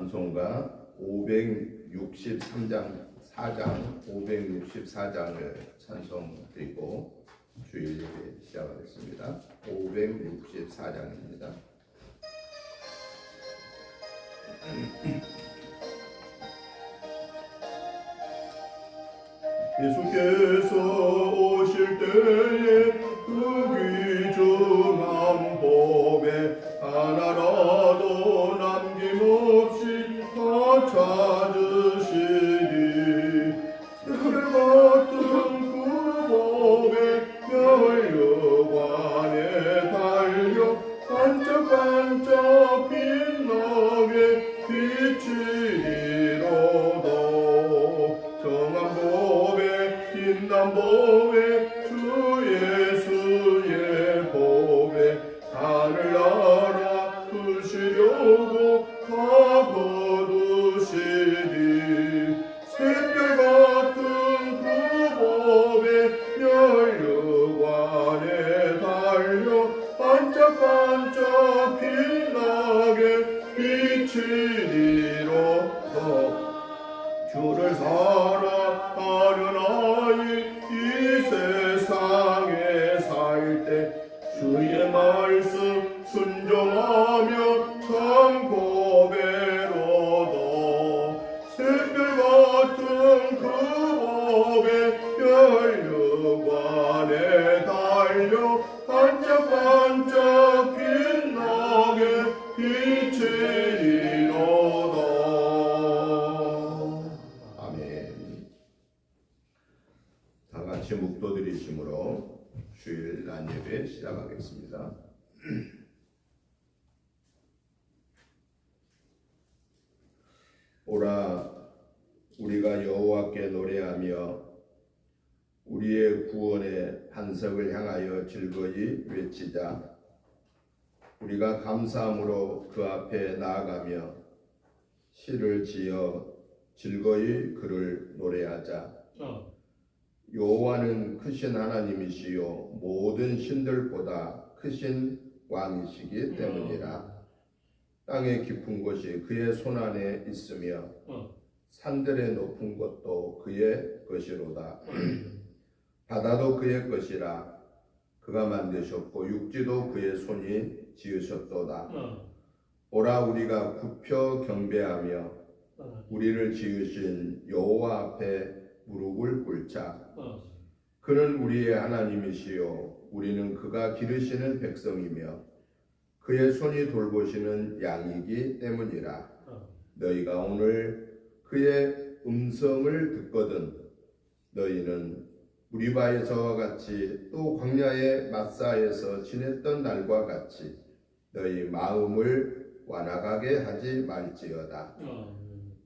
찬송가 563장 564장을 찬송드리고 주일 예배 시작하겠습니다. 564장입니다. 예수께서 오실 때에 그 귀중한 법에 하나라도 남김없이 다 찾으시니 새벽 같은 그 법에 멸류관에 달려 반짝반짝 빛나게 비치리로다. 정한 법에 빛난 법에 주 예수의 법에 하늘나라 부시려고 다 거두시니 새별 같은 그 법에 멸류관에 달려 반짝반짝 빛나게 비치리로다. 주를 사랑하는 아이 이 세상에 살 때 주의 말씀 순종하며 참 고배로다. 새별 같은 그 법에 멸류관에 달려 반짝반짝 빛나게 비치리로다. 아멘. 다 같이 묵도드리심으로 주일 난 예배 시작하겠습니다. 오라 우리가 여호와께 노래하며 우리의 구원의 반석을 향하여 즐거이 외치자. 우리가 감사함으로 그 앞에 나아가며 시를 지어 즐거이 그를 노래하자. 여호와는 크신 하나님이시요 모든 신들보다 크신 왕이시기 때문이라. 땅의 깊은 곳이 그의 손안에 있으며 산들의 높은 곳도 그의 것이로다. 바다도 그의 것이라. 그가 만드셨고 육지도 그의 손이 지으셨도다. 오라 우리가 굽혀 경배하며 우리를 지으신 여호와 앞에 무릎을 꿇자. 그는 우리의 하나님이시요 우리는 그가 기르시는 백성이며 그의 손이 돌보시는 양이기 때문이라. 너희가 오늘 그의 음성을 듣거든 너희는 무리바에서와 같이 또 광야의 마사에서 지냈던 날과 같이 너희 마음을 완악하게 하지 말지어다.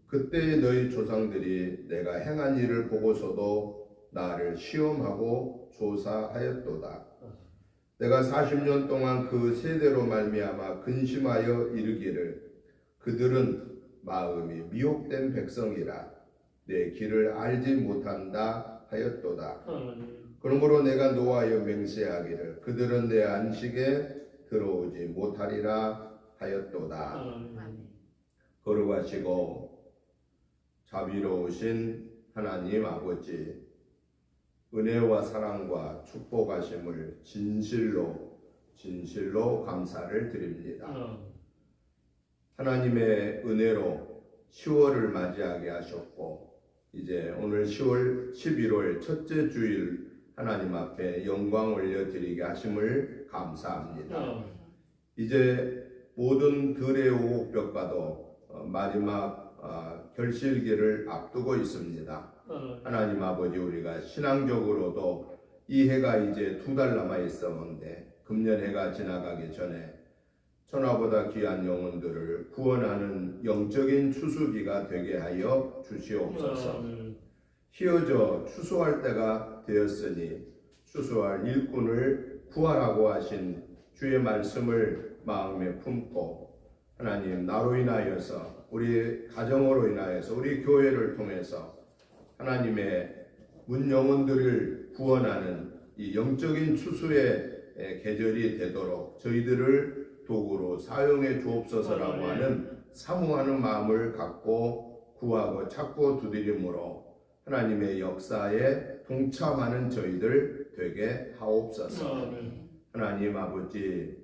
그때 너희 조상들이 내가 행한 일을 보고서도 나를 시험하고 조사하였도다. 내가 40년 동안 그 세대로 말미암아 근심하여 이르기를 그들은 마음이 미혹된 백성이라 내 길을 알지 못한다 하였도다. 그러므로 내가 노하여 맹세하기를 그들은 내 안식에 들어오지 못하리라 하였도다. 거룩하시고 자비로우신 하나님 아버지, 은혜와 사랑과 축복하심을 진실로 감사를 드립니다. 하나님의 은혜로 10월을 맞이하게 하셨고 이제 오늘 10월 11월 첫째 주일 하나님 앞에 영광 올려드리게 하심을 감사합니다. 이제 모든 들의 오곡벽과도 마지막 결실기를 앞두고 있습니다. 하나님 아버지 우리가 신앙적으로도 이 해가 이제 2달 남아 있었는데 금년 해가 지나가기 전에 천하보다 귀한 영혼들을 구원하는 영적인 추수기가 되게 하여 주시옵소서. 희어져 추수할 때가 되었으니 추수할 일꾼을 구하라고 하신 주의 말씀을 마음에 품고 하나님 나로 인하여서 우리 가정으로 인하여서 우리 교회를 통해서 하나님의 문 영혼들을 구원하는 이 영적인 추수의 계절이 되도록 저희들을 도구로 사용해 주옵소서라고 하는 사모하는 마음을 갖고 구하고 찾고 두드림으로 하나님의 역사에 동참하는 저희들 되게 하옵소서. 하나님 아버지,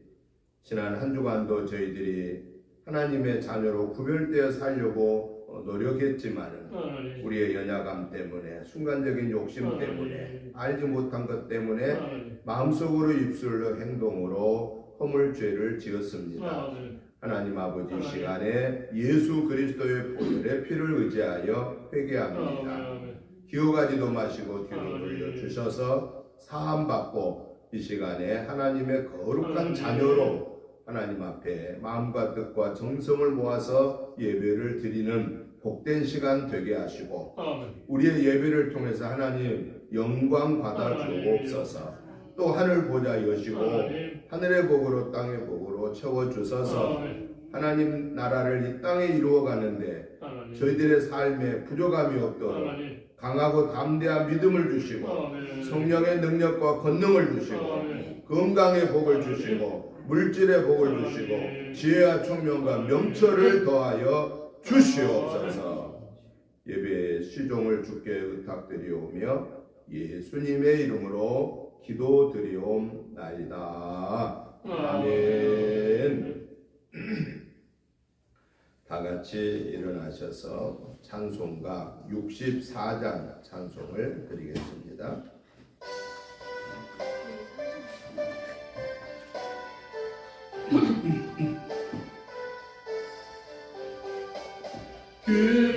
지난 한 주간도 저희들이 하나님의 자녀로 구별되어 살려고 노력했지만은 우리의 연약함 때문에, 순간적인 욕심 때문에, 알지 못한 것 때문에 마음속으로 입술로 행동으로 허물 죄를 지었습니다. 하나님 아버지, 시간에 예수 그리스도의 보혈의 피를 의지하여 회개합니다. 기어가지도 마시고 뒤로 돌려주셔서 사함받고 이 시간에 하나님의 거룩한 자녀로 하나님 앞에 마음과 뜻과 정성을 모아서 예배를 드리는 복된 시간 되게 하시고 우리의 예배를 통해서 하나님 영광 받아 주옵소서. 또 하늘 보좌 여시고 하늘의 복으로 땅의 복으로 채워주셔서 하나님 나라를 이 땅에 이루어가는데 저희들의 삶에 부족함이 없도록 강하고 담대한 믿음을 주시고 성령의 능력과 권능을 주시고 건강의 복을 주시고 물질의 복을 주시고 지혜와 총명과 명철을 더하여 주시옵소서. 예배의 시종을 주께 의탁드리오며 예수님의 이름으로 기도드리옵나이다. 아멘. 다 같이 일어나셔서 찬송가 64장 찬송을 드리겠습니다.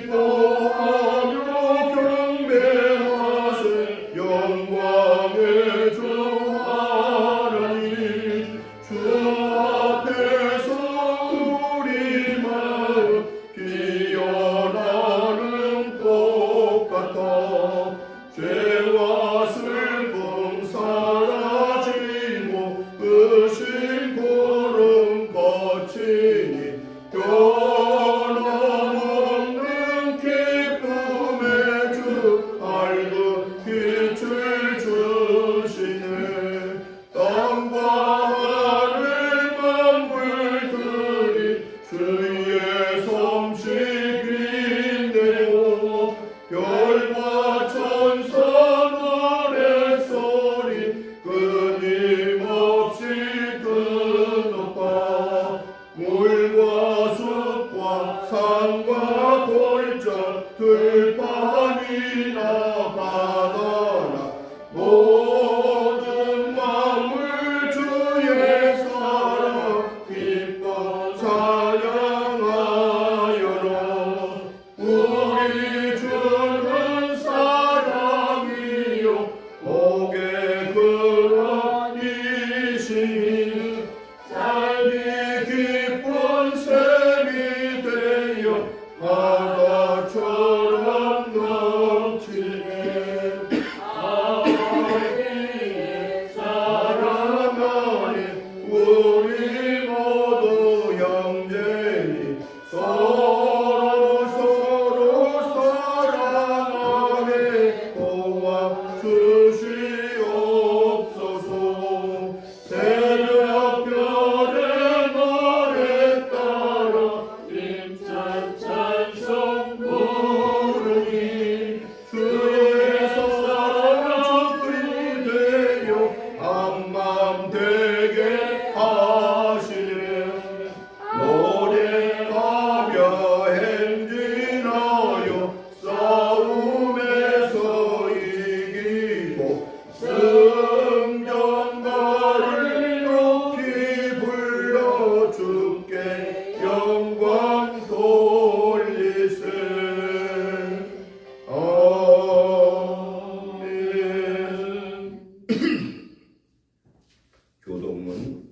기뻐하며 경배하세 영광의 주 하나님, 주 앞에서 우리 마음 기어나는 꽃 같아 죄와 슬픔 사라지고 의심 구름 거치니 변함없는 기쁨의 주 밝은 빛을 주시네. 땅과 하늘 만물들이 주의 솜씨인데요. 별과 천사 노랫소리 끊임없이 듣노라. 물과 숲과 산과 골짜 들판이나 바다나 모든 만물 주의 사랑 기뻐 찬양하여라. 우리 주는 사랑이요 복의 근원이시니 삶이 기쁜 샘이 되어 바다처럼 넘치네. 아버지의 사랑하니 우리 모두 형제니 서로 사랑하네. 도와주시옵소서. 새벽별의 노래 따라 힘찬 찬송 부르니 주의 사랑 주되어 한맘 되게 하시네. 노래하며 행진하여 싸움에서 이기고 승전가를 높이 불러 주께 영광 돌리세. 아멘. 교독문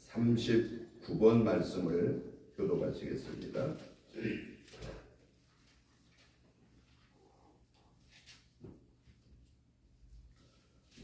39번 말씀을 교독하시겠습니다.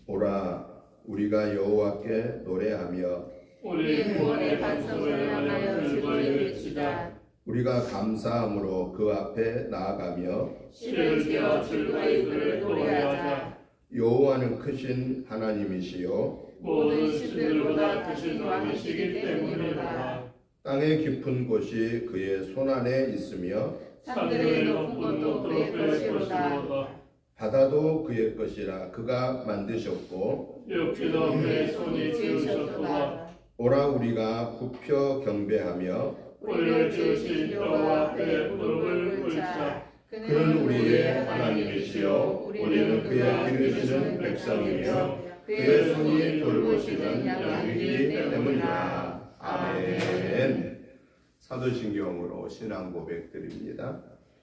오라, 우리가 여호와께 노래하며 우리 구원의 반석을 향하여 즐거이 외치자. 우리가 감사함으로 그 앞에 나아가며 시를 지어 즐거이 그를 노래하자. 여호와는 크신 하나님이시요 모든 신들보다 크신 왕이시기 때문이로다. 땅의 깊은 곳이 그의 손안에 있으며 산들의 높은 것도 그의 것이로다. 바다도 그의 것이라 그가 만드셨고 육지도 그의 손이 지으셨도다. 오라 우리가 굽혀 경배하며 우리를 지으신 여호와 앞에 무릎을 꿇자. 그는 우리의 하나님이시요 우리는 그의 기르시는 백성이며 그의 손이 돌보시는 양이기 때문이라. 아멘. 사도신경으로 신앙 고백드립니다.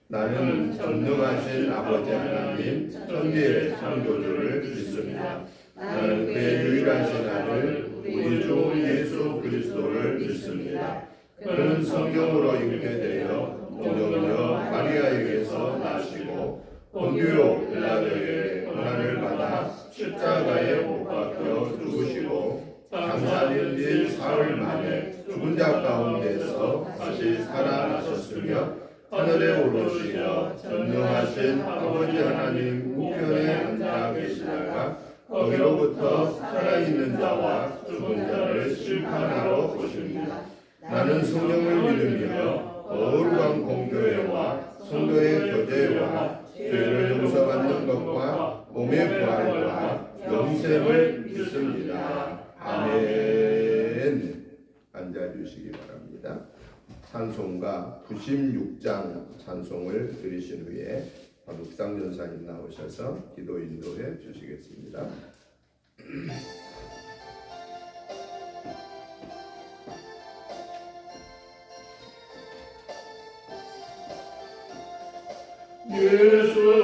나는 전능하신 아버지 하나님 천지의 창조주를 믿습니다. 나는 그의 유일하신 아들 우리 주 예수 그리스도를 믿습니다. 그는 성령으로 잉태되어 동정녀 마리아에게서 나시고 본디오 빌라도에게 고난을 받아 십자가에 못 박혀 죽으시고 장사일 뒤 사흘 만에 죽은 자 가운데서 다시 살아나셨으며 하늘에 오르시며 전능하신 아버지 하나님 우편에 앉아 계시다가 거기로부터 살아있는 자와 죽은 자를 심판하러 오십니다. 나는 성령을 믿으며 거룩한 공교회와 성도의 교제와 죄를 용서받는 것과 몸의 부활과 영생을 믿습니다. 아멘. 앉아주시기 바랍니다. 찬송가 96장 찬송을 들으신 후에 박육상 전사님 나오셔서 기도 인도해 주시겠습니다.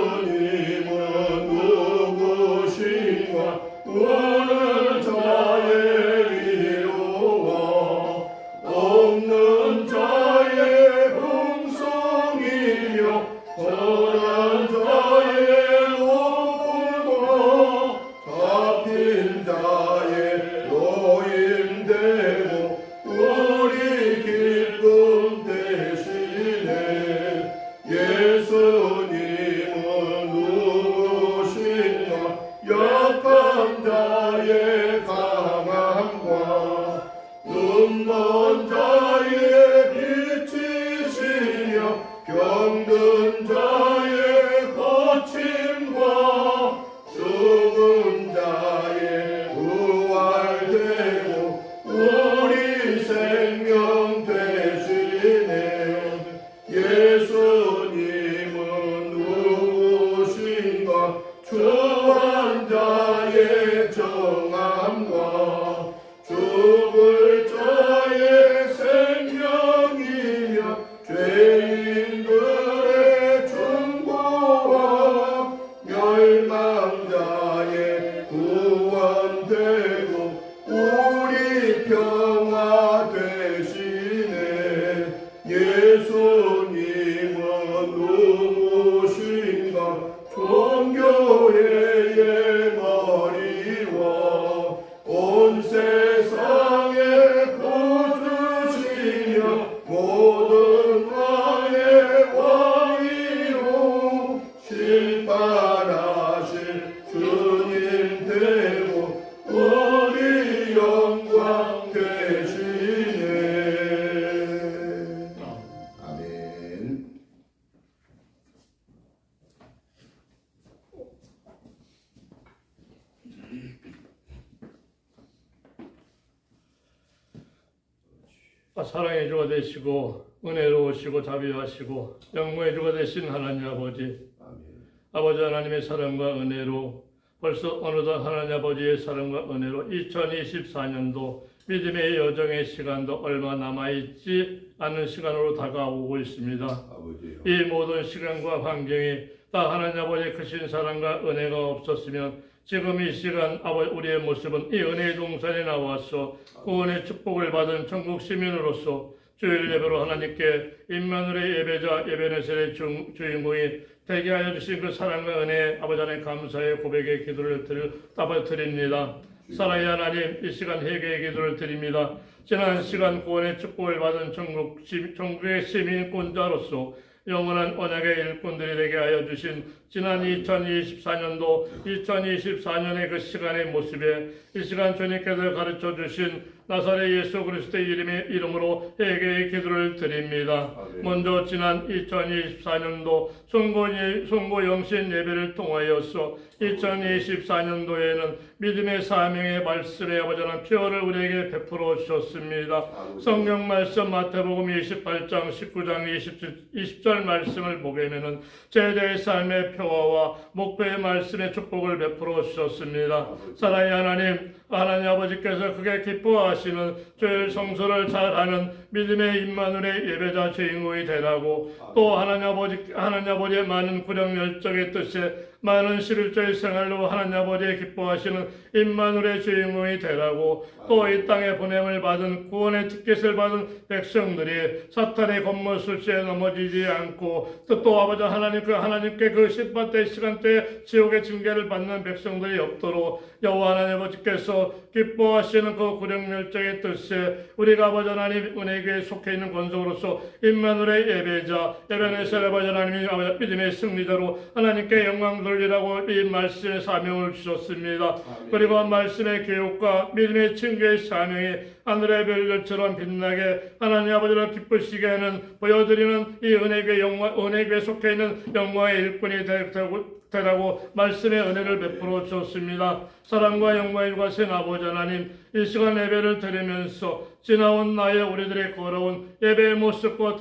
예수님은 누구신가 우는 자의 위로와 없는 자의 풍성이며 선한 자의 높음과 잡힌 자의 노임되고 우리 기쁨 대신에 예수님은 누구신가 약한 자의 강함과 눈먼 자의 빛이시며 병든 자의 고침과 죽은 자의 부활되고 우리 생명 되시네 예수님은 누구신가 주한 자의 정함과 죽을 자의 생명이며 죄인들의 중보와 멸망자의 구원되고 우리 평화 되시네 예수님은 누구신가 종교회의 머리와 온 세상의 구주시며 모든 왕의 왕이요 심판하실 주님 되고 우리 영광 되시네. 아멘. 사랑의 주가 되시고 은혜로우시고 자비하시고 영광의 주가 되신 하나님 아버지, 아멘. 아버지 하나님의 사랑과 은혜로 벌써 어느덧 하나님 아버지의 사랑과 은혜로 2024년도 믿음의 여정의 시간도 얼마 남아있지 않은 시간으로 다가오고 있습니다. 아버지요. 이 모든 시간과 환경이 다 하나님 아버지의 크신 사랑과 은혜가 없었으면 지금 이 시간 아버지 우리의 모습은 이 은혜의 동산에 나와서 구원의 축복을 받은 천국 시민으로서 주일 예배로 하나님께 임마누엘의 예배자 예배네셀의 주인공이 되게 하여 주신 그 사랑과 은혜 아버지 하나님 감사의 고백의 기도를 드립니다. 사랑의 하나님 이 시간 회개의 기도를 드립니다. 지난 시간 구원의 축복을 받은 천국의 시민권자로서 영원한 언약의 일꾼들이 되게 하여 주신 지난 2024년도 2024년의 그 시간의 모습에 이 시간 주님께서 가르쳐 주신 나사렛 예수 그리스도의 이름으로 회개의 기도를 드립니다. 먼저 지난 2024년도 송고 영신 예배를 통하여서 2024년도에는 믿음의 사명의 말씀의 아버지 하나님 표어를 우리에게 베풀어 주셨습니다. 성경 말씀 마태복음 28장 19장 20절 말씀을 보게 되면 제자의 삶의 표어와 목표의 말씀의 축복을 베풀어 주셨습니다. 사랑하는 하나님 아버지께서 크게 기뻐하시는 죄의 성소를 잘하는 믿음의 임마누엘의 예배자 주인공이 되라고, 또 하나님 아버지의 많은 구령 열정의 뜻에 많은 11조의 생활로 하나님 아버지의 기뻐하시는 임마누엘의 주인공이 되라고, 또 이 땅에 보냄을 받은 구원의 티켓을 받은 백성들이 사탄의 겉모술수에 넘어지지 않고, 또 아버지 하나님께 그 심판대 시간대에 지옥의 징계를 받는 백성들이 없도록 여호와 하나님 아버지께서 기뻐하시는 그 구령 열정의 뜻에 우리가 아버지 하나님 은혜교회에 속해 있는 권속으로서 임마누엘의 예배자 에베네셀 아버지 하나님이 믿음의 승리자로 하나님께 영광 돌리라고 이 말씀의 사명을 주셨습니다. 그리고 말씀의 교육과 믿음의 징계의 사명이 하늘의 별들처럼 빛나게 하나님 아버지를 기쁘시게 하는 보여드리는 이 은혜교회 속해 있는 영광의 일꾼이 되라고 말씀의 은혜를 베풀어 주셨습니다. 사랑과 영광의 주신 아버지 하나님, 이 시간 예배를 드리면서 지나온 나의 우리들의 걸어온 예배의 모습과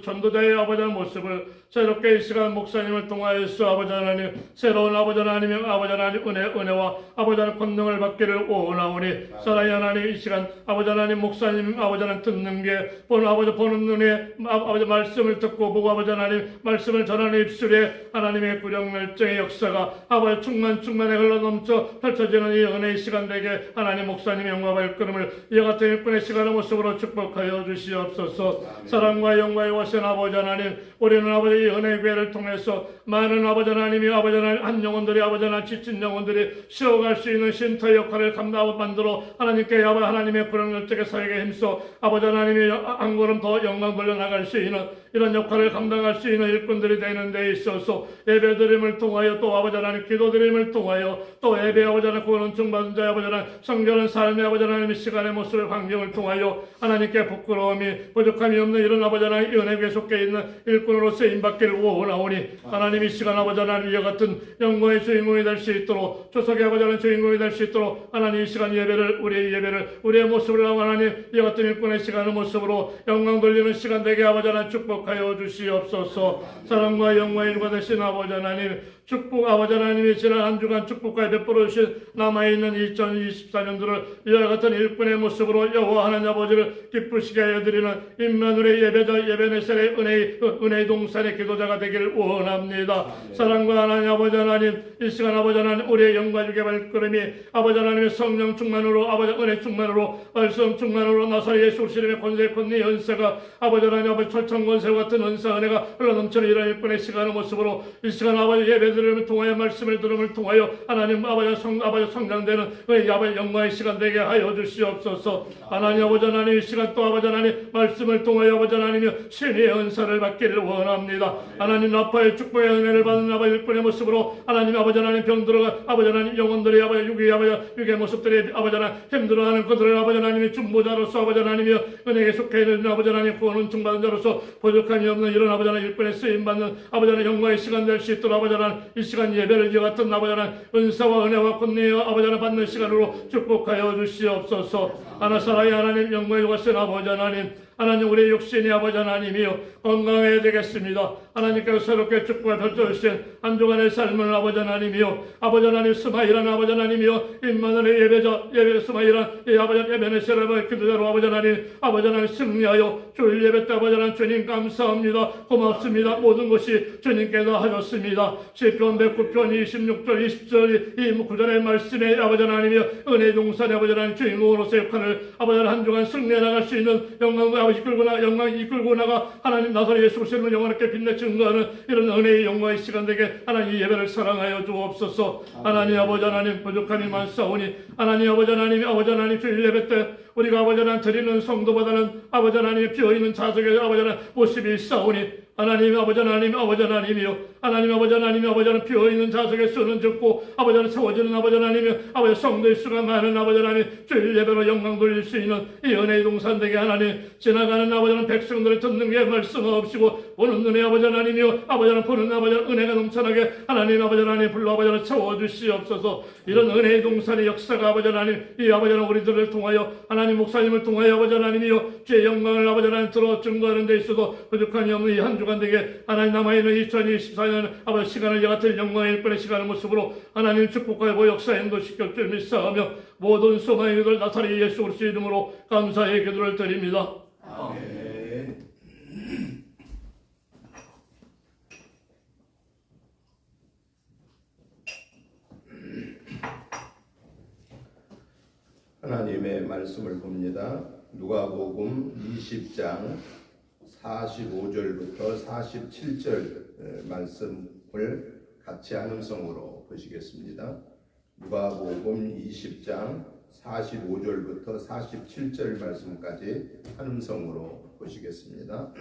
전도자의 아버지 하나님 모습을 새롭게 이 시간 목사님을 통하여서 아버지 하나님 새로운 아버지 하나님의 은혜와 아버지 하나님 권능을 받기를 원하오니, 사랑의 하나님 이 시간 아버지 하나님 목사님 아버지 하나님 듣는 게 보는 눈에 아버지 말씀을 듣고 보고 아버지 하나님 말씀을 전하는 입술에 하나님의 구령 열정의 역사가 아버지 충만에 흘러넘쳐 펼쳐지는 이 은혜의 시간 되게 하나님 목사님의 영광과 발걸음을 이와 같은 일꾼의 시간의 모습으로 축복하여 주시옵소서. 사랑과 영광의 와신 아버지 하나님, 우리는 아버지 이 은혜교회를 통해서 많은 아버지 하나님이 아버지 하나님 한 영혼들이 아버지 하나님 지친 영혼들이 쉬어갈 수 있는 쉼터 역할을 감당하고 만들어 하나님께 아버지 하나님의 구령 열정의 사역에 힘써 아버지 하나님이 한 걸음 더 영광 돌려 나갈 수 있는 이런 역할을 감당할 수 있는 일꾼들이 되는 데 있어서 예배드림을 통하여 또 아버지 하나님 기도드림을 통하여 또 예배 아버지 하나님 구원 은총 받은 자의 아버지 하나님 성결한 삶의 아버지 하나님의 시간의 모습의 환경을 통하여 하나님께 부끄러움이 부족함이 없는 이런 아버지 하나님 은혜에 속해 있는 일꾼으로 쓰임받기를 원하오니, 하나님 이 시간 아버지 하나님 이와 같은 영광의 주인공이 될 수 있도록 조석의 아버지 하나님 주인공이 될 수 있도록 하나님 이 시간 우리의 모습을 하나님 이와 같은 일꾼의 시간의 모습으로 영광 돌리는 시간 되게 아버지 하나님 축복하여 주시옵소서. 사랑과 영광의 일과 되신 아버지 하나님 축복 아버지 하나님이 지난 한 주간 축복과 베풀어 주신 남아있는 2024년도를 이와 같은 일꾼의 모습으로 여호와 하나님 아버지를 기쁘시게 하여 드리는 임마누엘의 예배자 에베네셀의 은혜의 동산의 기도자가 되기를 원합니다. 사랑과 하나님 아버지 하나님 이 시간 아버지 하나님 우리의 영광 주게 발걸음이 아버지 하나님의 성령 충만으로 아버지 은혜 충만으로 말씀 충만으로 나사렛 예수 그리스도의 권세 연세가 아버지 하나님 아버지 철천권세와 같은 은사 은혜가 흘러넘치는 이런 일꾼의 시간의 모습으로 이 시간 아버지 예배들을 통하여 말씀을 들음을 통하여 하나님 아버지 성장되는 아버지 영광의 시간 되게 하여 주시옵소서. 하나님 아버지 하나님 이 시간 또 아버지 하나님 말씀을 통하여 아버지 하나님이 신의 은사를 받기를 원합니다. 하나님 나파의 축복의 은혜를 받는 아버지 일꾼의 모습으로 하나님 아버지 하나님 병들어가 아버지 하나님 영혼들이 아버지 육의 모습들이 아버지 하나님 힘들어하는 그들을 아버지 하나님이 중보자로서 아버지 하나님이 은혜에 속해 있는 아버지 하나님 구원은 중받은 자로서 부족함이 없는 이런 아버지 하나님 일꾼의 쓰임받는 아버지 하나님 영광의 시간 될 수 있도록 아버지 하나님 이 시간 예배를 이와 같은 아버지 하나님 은사와 은혜와 권능과 아버지 하나님 받는 시간으로 축복하여 주시옵소서. 하나사랑의 하나님 영광의 주신 아버지 하나님 우리의 육신이 아버지 하나님이여 건강해야 되겠습니다. 하나님께서 새롭게 축복을 펼쳐주신 한 주간의 삶을 아버지 하나님이여 아버지 하나님 스마일한 아버지 하나님이여 임마누엘의 예배 스마일한 이 아버지 에베네셀 아버지 기도자로 아버지 하나님 승리하여 주일 예배 때 아버지 하나님 주님 감사합니다. 고맙습니다. 모든 것이 주님께서 하셨습니다. 시편 109편 26절 20절 이 구절의 말씀에 아버지 하나님이여 은혜의 동산의 아버지 하나님 주인공으로서 역할을 아버지 하나님 한 주간 승리해 나갈 수 있는 영광과 영광 이끌고 나가 하나님 나사렛 예수 그리스도를 영원하게 빛내 증거하는 이런 은혜의 영광의 시간 되게 하나님 이 예배를 사랑하여 주옵소서. 하나님 아버지 하나님 부족함이 많사오니 하나님 아버지 하나님 주일 예배 때 우리가 아버지 하나님 드리는 성도보다는 아버지 하나님 비어있는 자석의 아버지 하나님 모습이 있사오니 하나님 아버지 하나님 아버지 하나님이요 하나님 아버지 하나님 아버지는 비어있는 자석에 수는 적고 아버지는 채워지는 아버지 하나님이요 아버지 성도의 수가 많은 아버지 하나님 주일 예배로 영광 돌릴 수 있는 이 은혜의 동산되게 하나님 지나가는 아버지는 백성들을 듣는 게 말씀 없이고 보는 눈의 아버지 하나님이요 아버지는 보는 아버지는 은혜가 넘쳐나게 하나님 아버지 하나님 불러 아버지는 채워주시옵소서. 이런 은혜의 동산의 역사가 아버지 하나님 이 아버지는 우리들을 통하여 하나님 목사님을 통하여 아버지 하나님이요 주의 영광을 아버지 하나님 들어 증거하는 데 있어서 부족한 영의 이 한 주간 되게 하나님 남아있는 2024년 아버지 시간을 여같은 영광의 일꾼의 시간의 모습으로 하나님 축복하고 역사 인도시킬 줄 믿사하며 모든 소망의 기도를 나사렛 예수 그리스도의 이름으로 감사의 기도를 드립니다. 아멘. 하나님의 말씀을 봅니다. 누가복음 20장 45절부터 47절 말씀을 같이 한음성으로 보시겠습니다. 누가복음 20장 45절부터 47절 말씀까지 한음성으로 보시겠습니다.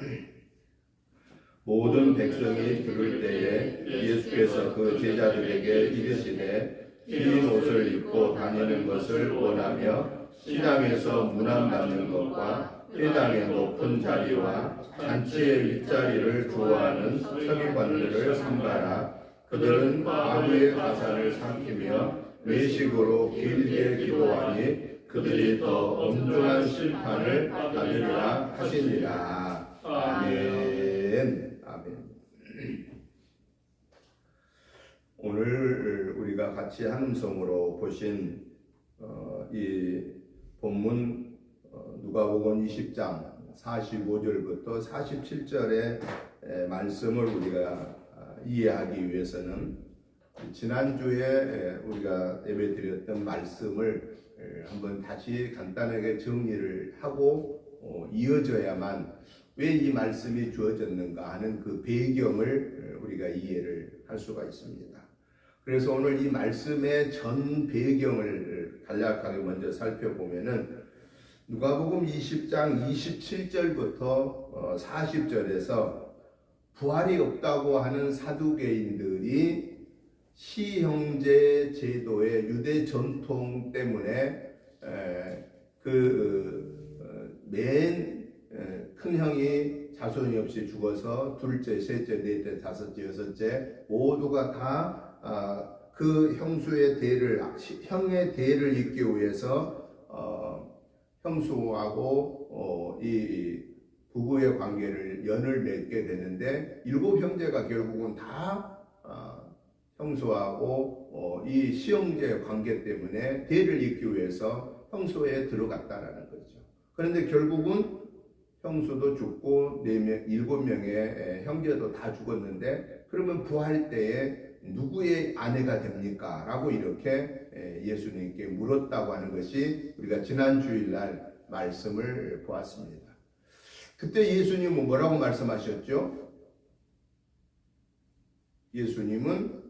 모든 백성이 들을 때에 예수께서 그 제자들에게 이르시되 흰 옷을 입고 다니는 것을 원하며 시장에서 문안받는 것과 회당의 높은 자리와 잔치의 윗자리를 좋아하는 서기관들을 삼가라. 그들은 과부의 가산을 삼키며 외식으로 길게 기도하니 그들이 더 엄중한 심판을 받으리라 하시니라. 아멘. 아멘. 오늘 우리가 같이 한음성으로 보신 이 본문 누가복음 20장 45절부터 47절의 말씀을 우리가 이해하기 위해서는 지난주에 우리가 예배드렸던 말씀을 한번 다시 간단하게 정리를 하고 이어져야만 왜 이 말씀이 주어졌는가 하는 그 배경을 우리가 이해를 할 수가 있습니다. 그래서 오늘 이 말씀의 전 배경을 간략하게 먼저 살펴보면은 누가복음 20장 27절부터 40절에서 부활이 없다고 하는 사두개인들이 시형제 제도의 유대 전통 때문에 맨 큰 형이 자손이 없이 죽어서 둘째, 셋째, 넷째, 다섯째, 여섯째 모두가 다 그 형수의 대를 형의 대를 잇기 위해서 형수하고 이 부부의 관계를 연을 맺게 되는데 일곱 형제가 결국은 다 형수하고 이 시형제 관계 때문에 대를 잇기 위해서 형수에 들어갔다라는 거죠. 그런데 결국은 형수도 죽고 7명의 형제도 다 죽었는데 그러면 부활 때에 누구의 아내가 됩니까? 라고 이렇게 예수님께 물었다고 하는 것이 우리가 지난 주일날 말씀을 보았습니다. 그때 예수님은 뭐라고 말씀하셨죠? 예수님은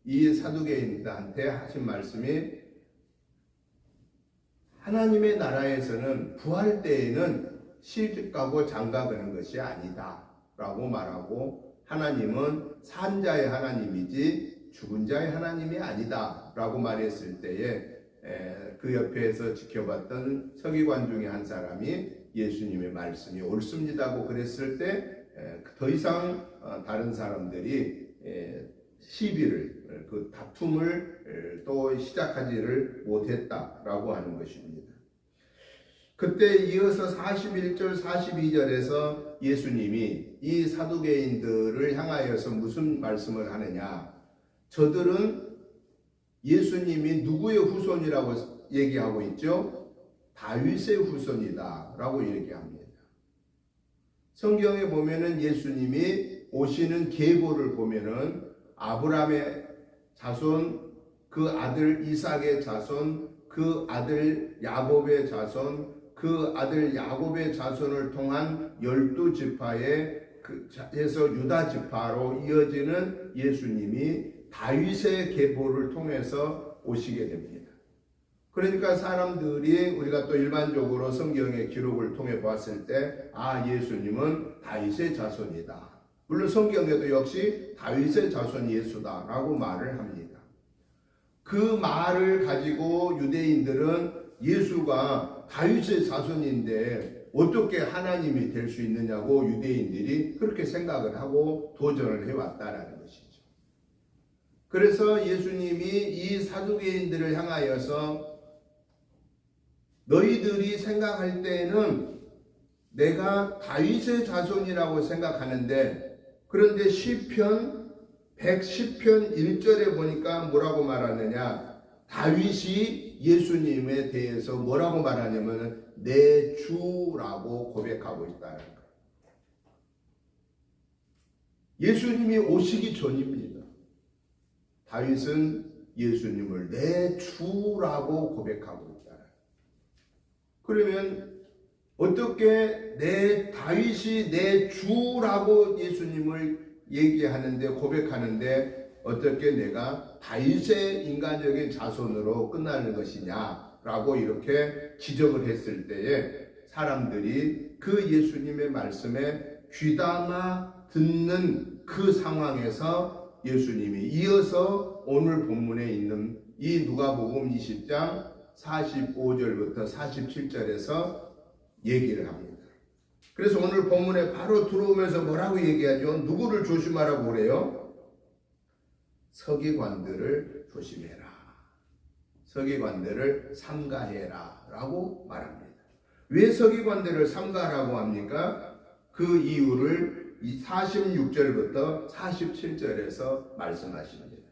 이 사두개인들한테 하신 말씀이 하나님의 나라에서는 부활 때에는 시집가고 장가가는 것이 아니다 라고 말하고 하나님은 산자의 하나님이지 죽은 자의 하나님이 아니다 라고 말했을 때에 그 옆에서 지켜봤던 서기관 중에 한 사람이 예수님의 말씀이 옳습니다고 그랬을 때 더 이상 다른 사람들이 시비를 그 다툼을 또 시작하지를 못했다라고 하는 것입니다. 그때 이어서 41절 42절에서 예수님이 이 사두개인들을 향하여서 무슨 말씀을 하느냐, 저들은 예수님이 누구의 후손이라고 얘기하고 있죠? 다윗의 후손이다 라고 얘기합니다. 성경에 보면은 예수님이 오시는 계보를 보면은 아브라함의 자손, 그 아들 이삭의 자손, 그 아들 야곱의 자손, 그 아들 야곱의 자손을 통한 12지파의 에서 유다 지파로 이어지는 예수님이 다윗의 계보를 통해서 오시게 됩니다. 그러니까 사람들이 우리가 또 일반적으로 성경의 기록을 통해 봤을 때 예수님은 다윗의 자손이다 물론 성경에도 역시 다윗의 자손 예수다라고 말을 합니다. 그 말을 가지고 유대인들은 예수가 다윗의 자손인데 어떻게 하나님이 될 수 있느냐고 유대인들이 그렇게 생각을 하고 도전을 해왔다라는 것이죠. 그래서 예수님이 이 사두개인들을 향하여서 너희들이 생각할 때에는 내가 다윗의 자손이라고 생각하는데, 그런데 시편 110편 1절에 보니까 뭐라고 말하느냐, 다윗이 예수님에 대해서 뭐라고 말하냐면 내 주라고 고백하고 있다는 거예요. 예수님이 오시기 전입니다. 다윗은 예수님을 내 주라고 고백하고 있다. 그러면 어떻게 다윗이 내 주라고 예수님을 얘기하는데, 고백하는데 어떻게 내가 다윗의 인간적인 자손으로 끝나는 것이냐라고 이렇게 지적을 했을 때에 사람들이 그 예수님의 말씀에 귀담아 듣는 그 상황에서 예수님이 이어서 오늘 본문에 있는 이 누가복음 20장 45절부터 47절에서 얘기를 합니다. 그래서 오늘 본문에 바로 들어오면서 뭐라고 얘기하죠? 누구를 조심하라고 그래요? 서기관들을 조심해라. 서기관들을 삼가해라 라고 말합니다. 왜 서기관들을 삼가라고 합니까? 그 이유를 46절부터 47절에서 말씀하십니다.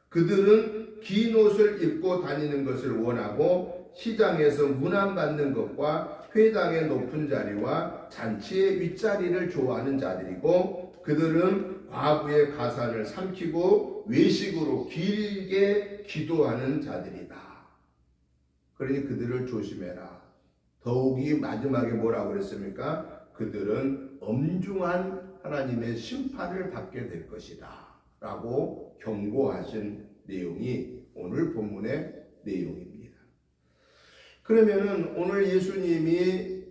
그들은 긴 옷을 입고 다니는 것을 원하고 시장에서 문안받는 것과 회당의 높은 자리와 잔치의 윗자리를 좋아하는 자들이고, 그들은 과부의 가산을 삼키고 외식으로 길게 기도하는 자들이다. 그러니 그들을 조심해라. 더욱이 마지막에 뭐라고 그랬습니까? 그들은 엄중한 하나님의 심판을 받게 될 것이다 라고 경고하신 내용이 오늘 본문의 내용입니다. 그러면은 오늘 예수님이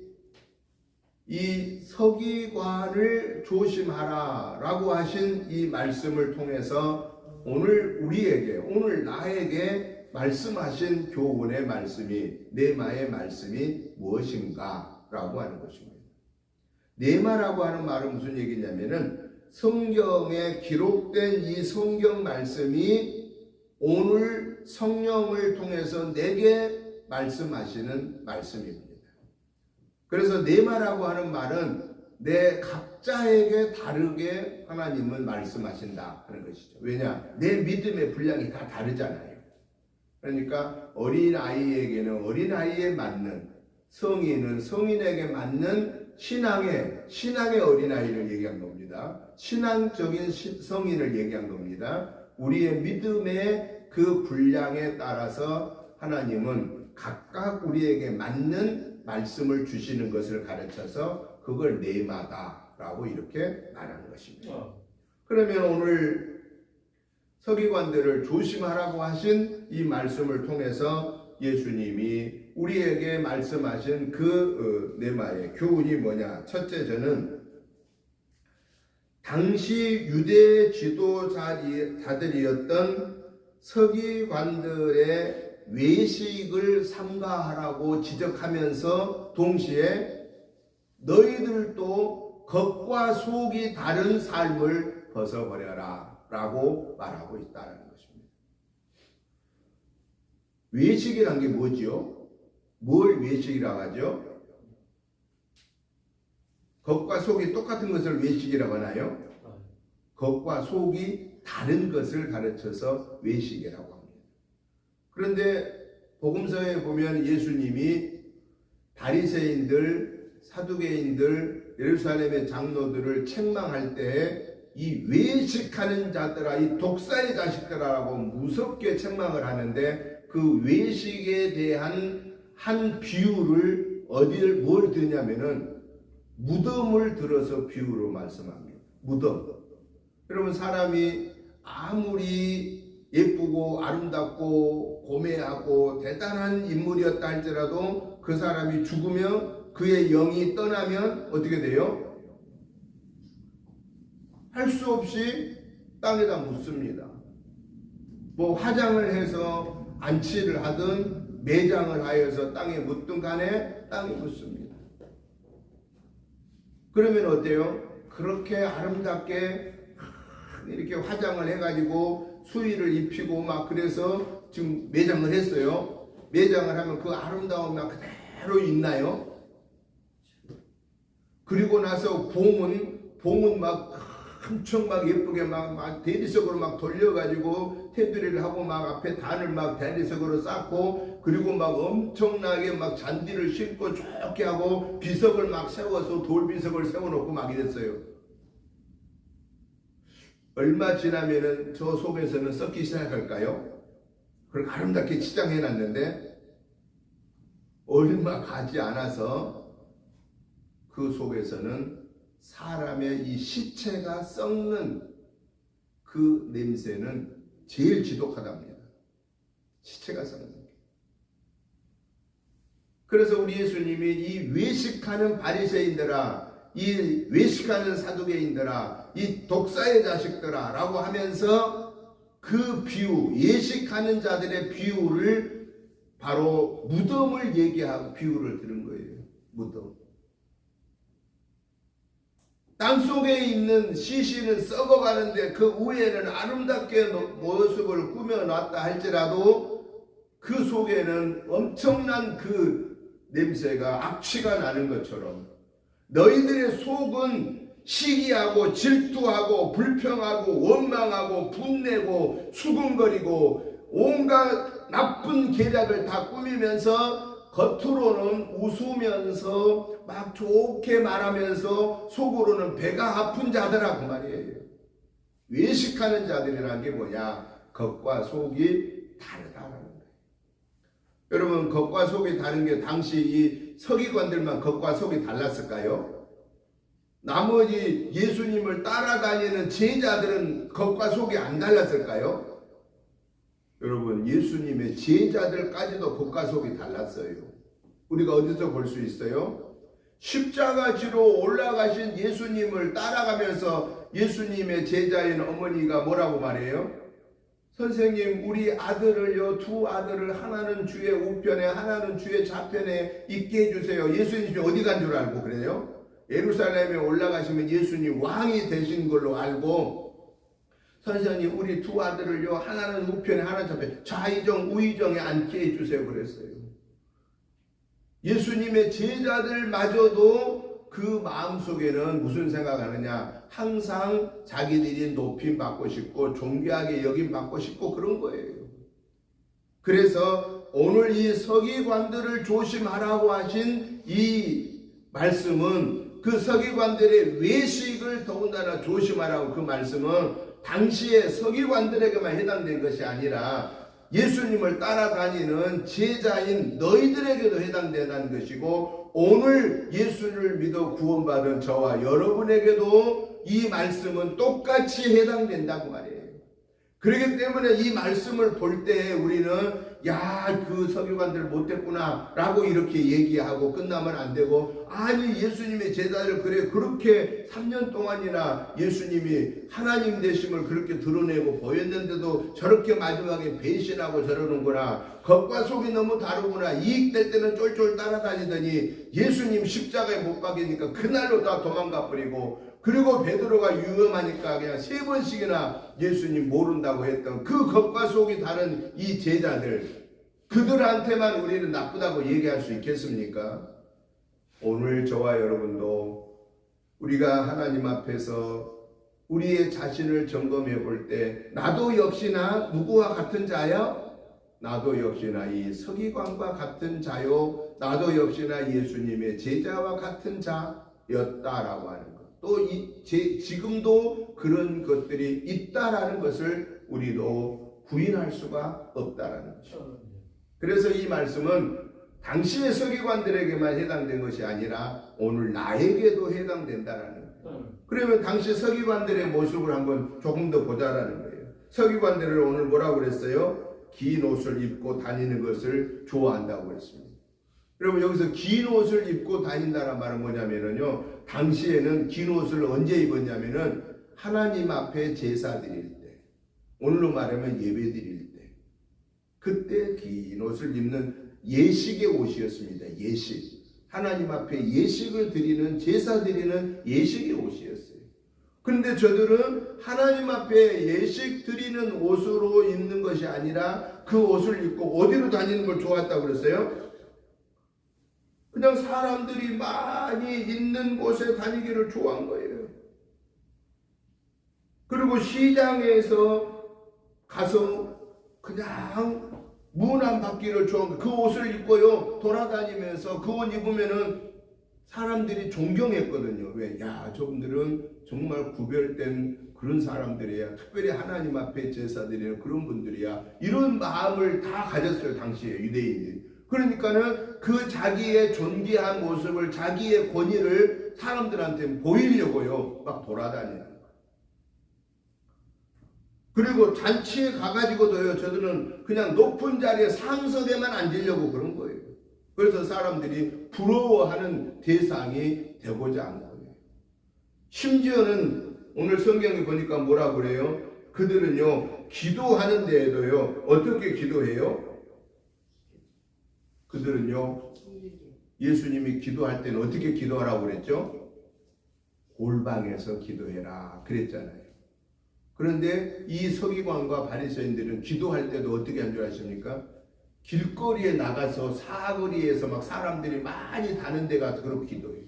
이 서기관을 조심하라 라고 하신 이 말씀을 통해서 오늘 우리에게, 오늘 나에게 말씀하신 교훈의 말씀이, 네마의 말씀이 무엇인가 라고 하는 것입니다. 네마라고 하는 말은 무슨 얘기냐면은 성경에 기록된 이 성경 말씀이 오늘 성령을 통해서 내게 말씀하시는 말씀입니다. 그래서 네마라고 하는 말은 내 각자에게 다르게 하나님은 말씀하신다 하는 것이죠. 왜냐? 내 믿음의 분량이 다 다르잖아요. 그러니까 어린아이에게는 어린아이에 맞는, 성인은 성인에게 맞는 신앙의 어린아이를 얘기한 겁니다. 신앙적인 성인을 얘기한 겁니다. 우리의 믿음의 그 분량에 따라서 하나님은 각각 우리에게 맞는 말씀을 주시는 것을 가르쳐서 그걸 네마다라고 이렇게 말하는 것입니다. 그러면 오늘 서기관들을 조심하라고 하신 이 말씀을 통해서 예수님이 우리에게 말씀하신 그 네마의 교훈이 뭐냐? 첫째, 저는 당시 유대 지도자들이었던 서기관들의 외식을 삼가하라고 지적하면서 동시에 너희들도 겉과 속이 다른 삶을 벗어버려라 라고 말하고 있다는 것입니다. 외식이란 게 뭐지요? 뭘 외식이라고 하죠? 겉과 속이 똑같은 것을 외식이라고 하나요? 겉과 속이 다른 것을 가르쳐서 외식이라고 합니다. 그런데 복음서에 보면 예수님이 바리새인들, 사두개인들, 예루살렘의 장로들을 책망할 때 이 외식하는 자들아, 이 독사의 자식들아라고 무섭게 책망을 하는데, 그 외식에 대한 한 비유를 뭘 드냐면은 무덤을 들어서 비유로 말씀합니다. 무덤. 여러분, 사람이 아무리 예쁘고 아름답고 고매하고 대단한 인물이었다 할지라도 그 사람이 죽으면, 그의 영이 떠나면 어떻게 돼요? 할 수 없이 땅에다 묻습니다. 뭐 화장을 해서 안치를 하든 매장을 하여서 땅에 묻든 간에 땅에 묻습니다. 그러면 어때요? 그렇게 아름답게 이렇게 화장을 해가지고 수의를 입히고 막 그래서 지금 매장을 했어요. 매장을 하면 그 아름다움이 막 그대로 있나요? 그리고 나서 봉은 막 엄청 막 예쁘게 막 대리석으로 막 돌려가지고 테두리를 하고 막 앞에 단을 막 대리석으로 쌓고 그리고 막 엄청나게 막 잔디를 싣고 좋게 하고 비석을 막 세워서 돌비석을 세워놓고 막 이랬어요. 얼마 지나면은 저 속에서는 썩기 시작할까요? 그렇게 아름답게 치장해놨는데 얼마 가지 않아서 그 속에서는 사람의 이 시체가 썩는 그 냄새는 제일 지독하답니다. 시체가 썩는 게. 그래서 우리 예수님이 이 외식하는 바리새인들아, 이 외식하는 사두개인들아, 이 독사의 자식들아 라고 하면서 그 비유, 예식하는 자들의 비유를 바로 무덤을 얘기하고 비유를 들은 거예요. 무덤. 땅속에 있는 시신은 썩어가는데 그 위에는 아름답게 모습을 꾸며놨다 할지라도 그 속에는 엄청난 그 냄새가 악취가 나는 것처럼 너희들의 속은 시기하고 질투하고 불평하고 원망하고 분내고 수군거리고 온갖 나쁜 계략을 다 꾸미면서 겉으로는 웃으면서 막 좋게 말하면서 속으로는 배가 아픈 자들하고 말이에요. 외식하는 자들이라는 게 뭐냐? 겉과 속이 다르다는 거예요. 여러분, 겉과 속이 다른 게 당시 이 서기관들만 겉과 속이 달랐을까요? 나머지 예수님을 따라다니는 제자들은 겉과 속이 안 달랐을까요? 여러분, 예수님의 제자들까지도 겉과 속이 달랐어요. 우리가 어디서 볼 수 있어요? 십자가 지로 올라가신 예수님을 따라가면서 예수님의 제자인 어머니가 뭐라고 말해요? 선생님, 우리 아들을요, 두 아들을 하나는 주의 우편에 하나는 주의 좌편에 있게 해주세요. 예수님이 어디 간 줄 알고 그래요? 예루살렘에 올라가시면 예수님 왕이 되신 걸로 알고 선생님, 우리 두 아들을요, 하나는 우편에 하나는 좌편에 좌의정 우의정에 앉게 해주세요 그랬어요. 예수님의 제자들마저도 그 마음속에는 무슨 생각하느냐? 항상 자기들이 높임 받고 싶고 존귀하게 여김 받고 싶고 그런 거예요. 그래서 오늘 이 서기관들을 조심하라고 하신 이 말씀은 그 서기관들의 외식을 더군다나 조심하라고 그 말씀은 당시의 서기관들에게만 해당된 것이 아니라 예수님을 따라다니는 제자인 너희들에게도 해당되는 것이고 오늘 예수를 믿어 구원받은 저와 여러분에게도 이 말씀은 똑같이 해당된다고 말이에요. 그렇기 때문에 이 말씀을 볼 때 우리는 야, 그 서기관들 못됐구나 라고 이렇게 얘기하고 끝나면 안 되고 아니 예수님의 제자들 그래 그렇게 3년 동안이나 예수님이 하나님 되심을 그렇게 드러내고 보였는데도 저렇게 마지막에 배신하고 저러는구나. 겉과 속이 너무 다르구나. 이익될 때는 쫄쫄 따라다니더니 예수님 십자가에 못 박이니까 그날로 다 도망가 버리고 그리고 베드로가 위험하니까 그냥 3번씩이나 예수님 모른다고 했던 그 겉과 속이 다른 이 제자들 그들한테만 우리는 나쁘다고 얘기할 수 있겠습니까? 오늘 저와 여러분도 우리가 하나님 앞에서 우리의 자신을 점검해 볼 때 나도 역시나 누구와 같은 자요? 나도 역시나 이 서기관과 같은 자요. 나도 역시나 예수님의 제자와 같은 자였다라고 하는 것. 또 지금도 그런 것들이 있다라는 것을 우리도 부인할 수가 없다라는 거죠. 그래서 이 말씀은 당시의 서기관들에게만 해당된 것이 아니라 오늘 나에게도 해당된다라는 거예요. 그러면 당시 서기관들의 모습을 한번 조금 더 보자라는 거예요. 서기관들을 오늘 뭐라고 그랬어요? 긴 옷을 입고 다니는 것을 좋아한다고 했습니다. 여러분 여기서 긴 옷을 입고 다닌다는 말은 뭐냐면요. 당시에는 긴 옷을 언제 입었냐면은 하나님 앞에 제사 드릴 때, 오늘로 말하면 예배 드릴 때, 그때 긴 옷을 입는 예식의 옷이었습니다. 예식. 하나님 앞에 예식을 드리는, 제사 드리는 예식의 옷이었어요. 그런데 저들은 하나님 앞에 예식 드리는 옷으로 입는 것이 아니라 그 옷을 입고 어디로 다니는 걸 좋아했다고 그랬어요? 그냥 사람들이 많이 있는 곳에 다니기를 좋아한 거예요. 그리고 시장에서 가서 그냥 문 안 받기를 좋아한 거예요. 그 옷을 입고요, 돌아다니면서 그 옷 입으면은 사람들이 존경했거든요. 왜? 야, 저분들은 정말 구별된 그런 사람들이야. 특별히 하나님 앞에 제사 드리는 그런 분들이야. 이런 마음을 다 가졌어요, 당시에 유대인들이. 그러니까는 그 자기의 존귀한 모습을, 자기의 권위를 사람들한테 보이려고요, 막 돌아다니는 거예요. 그리고 잔치에 가가지고도요, 저들은 그냥 높은 자리에 상석에만 앉으려고 그런 거예요. 그래서 사람들이 부러워하는 대상이 되고자 한 거예요. 심지어는 오늘 성경에 보니까 뭐라 그래요? 그들은요, 기도하는 데에도요, 어떻게 기도해요? 그들은요, 예수님이 기도할 때는 어떻게 기도하라고 그랬죠? 골방에서 기도해라 그랬잖아요. 그런데 이 서기관과 바리새인들은 기도할 때도 어떻게 한 줄 아십니까? 길거리에 나가서 사거리에서 막 사람들이 많이 다는 데 가서 그렇게 기도해요.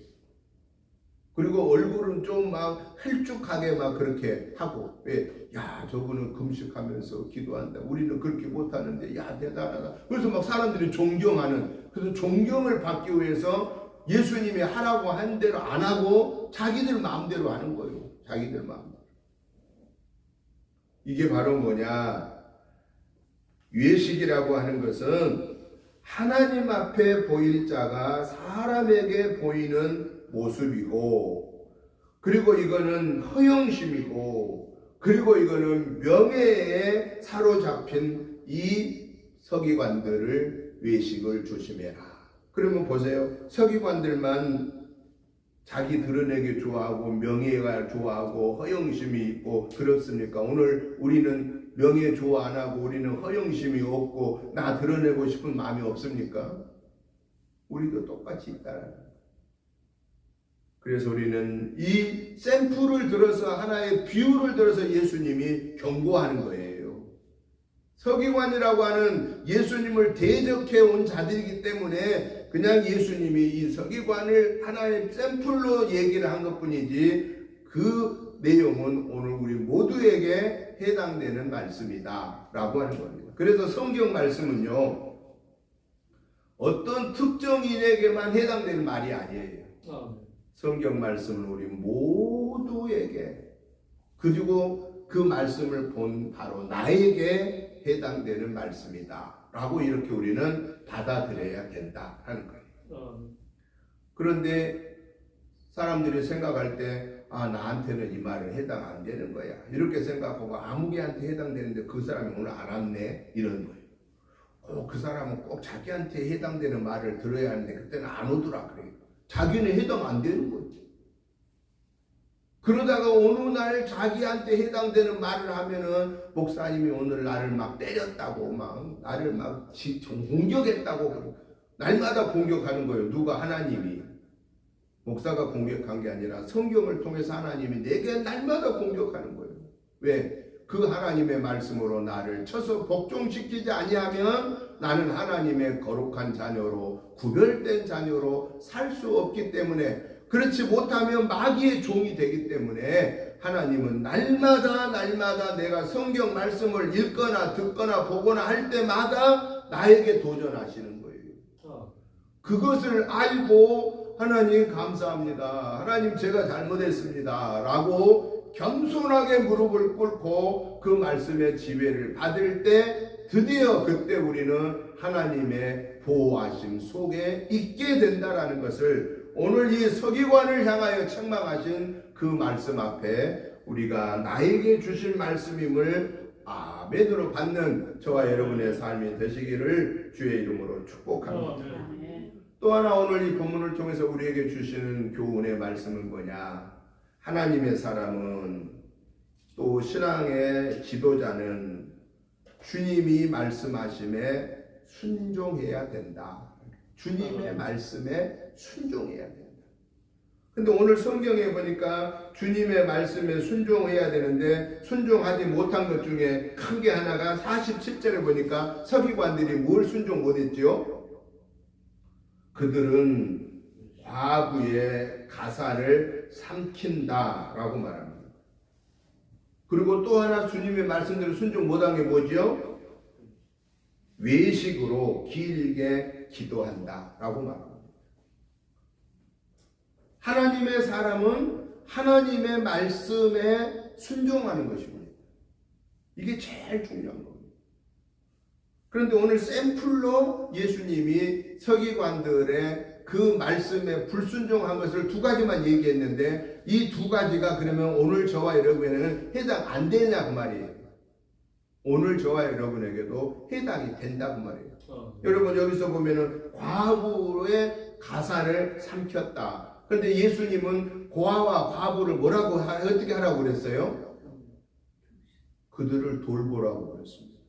그리고 얼굴은 좀 막 헬쭉하게 막 그렇게 하고, 왜? 야, 저분은 금식하면서 기도한다. 우리는 그렇게 못하는데, 야, 대단하다. 그래서 막 사람들이 존경하는, 그래서 존경을 받기 위해서 예수님이 하라고 한 대로 안 하고 자기들 마음대로 하는 거예요. 자기들 마음대로. 이게 바로 뭐냐? 예식이라고 하는 것은 하나님 앞에 보일 자가 사람에게 보이는 모습이고, 그리고 이거는 허영심이고, 그리고 이거는 명예에 사로잡힌 이 서기관들을 외식을 조심해라. 그러면 보세요. 서기관들만 자기 드러내기 좋아하고 명예가 좋아하고 허영심이 있고 그렇습니까? 오늘 우리는 명예 좋아 안 하고 우리는 허영심이 없고 나 드러내고 싶은 마음이 없습니까? 우리도 똑같이 있다라는 거예요. 그래서 우리는 이 샘플을 들어서, 하나의 비유를 들어서 예수님이 경고하는 거예요. 서기관이라고 하는 예수님을 대적해 온 자들이기 때문에 그냥 예수님이 이 서기관을 하나의 샘플로 얘기를 한 것뿐이지 그 내용은 오늘 우리 모두에게 해당되는 말씀이다 라고 하는 겁니다. 그래서 성경 말씀은요, 어떤 특정인에게만 해당되는 말이 아니에요. 성경 말씀은 우리 모두에게, 그리고 그 말씀을 본 바로 나에게 해당되는 말씀이다 라고 이렇게 우리는 받아들여야 된다 하는 거예요. 그런데 사람들이 생각할 때 아, 나한테는 이 말은 해당 안 되는 거야 이렇게 생각하고 아무개한테 해당되는데 그 사람이 오늘 안 왔네 이런 거예요. 그 사람은 꼭 자기한테 해당되는 말을 들어야 하는데 그때는 안 오더라 그래요. 자기는 해당 안 되는 거예요. 그러다가 어느 날 자기한테 해당되는 말을 하면은 목사님이 오늘 나를 막 때렸다고, 막 나를 막 공격했다고, 날마다 공격하는 거예요. 누가? 하나님이. 목사가 공격한 게 아니라 성경을 통해서 하나님이 내게 날마다 공격하는 거예요. 왜? 그 하나님의 말씀으로 나를 쳐서 복종시키지 아니하면 나는 하나님의 거룩한 자녀로, 구별된 자녀로 살 수 없기 때문에, 그렇지 못하면 마귀의 종이 되기 때문에 하나님은 날마다 내가 성경 말씀을 읽거나 듣거나 보거나 할 때마다 나에게 도전하시는 거예요. 그것을 알고 하나님 감사합니다, 하나님 제가 잘못했습니다 라고 겸손하게 무릎을 꿇고 그 말씀의 지배를 받을 때 드디어 그때 우리는 하나님의 보호하심 속에 있게 된다라는 것을 오늘 이 서기관을 향하여 책망하신 그 말씀 앞에 우리가 나에게 주신 말씀임을 아멘으로 받는 저와 여러분의 삶이 되시기를 주의 이름으로 축복합니다. 또 하나 오늘 이 본문을 통해서 우리에게 주시는 교훈의 말씀은 뭐냐? 하나님의 사람은 또 신앙의 지도자는 주님이 말씀하심에 순종해야 된다. 주님의 말씀에 순종해야 된다. 근데 오늘 성경에 보니까 주님의 말씀에 순종해야 되는데 순종하지 못한 것 중에 큰 게 하나가 47절에 보니까 서기관들이 뭘 순종 못했죠? 그들은 과부의 가사를 삼킨다라고 말합니다. 그리고 또 하나 주님의 말씀대로 순종 못한 게 뭐죠? 외식으로 길게 기도한다라고 말합니다. 하나님의 사람은 하나님의 말씀에 순종하는 것입니다. 이게 제일 중요한 겁니다. 그런데 오늘 샘플로 예수님이 서기관들의 그 말씀에 불순종한 것을 두 가지만 얘기했는데 이 두 가지가 그러면 오늘 저와 여러분에게는 해당 안 되냐 그 말이에요. 오늘 저와 여러분에게도 해당이 된다 그 말이에요. 여러분 여기서 보면은 과부의 가사를 삼켰다. 그런데 예수님은 고아와 과부를 뭐라고 어떻게 하라고 그랬어요? 그들을 돌보라고 그랬습니다.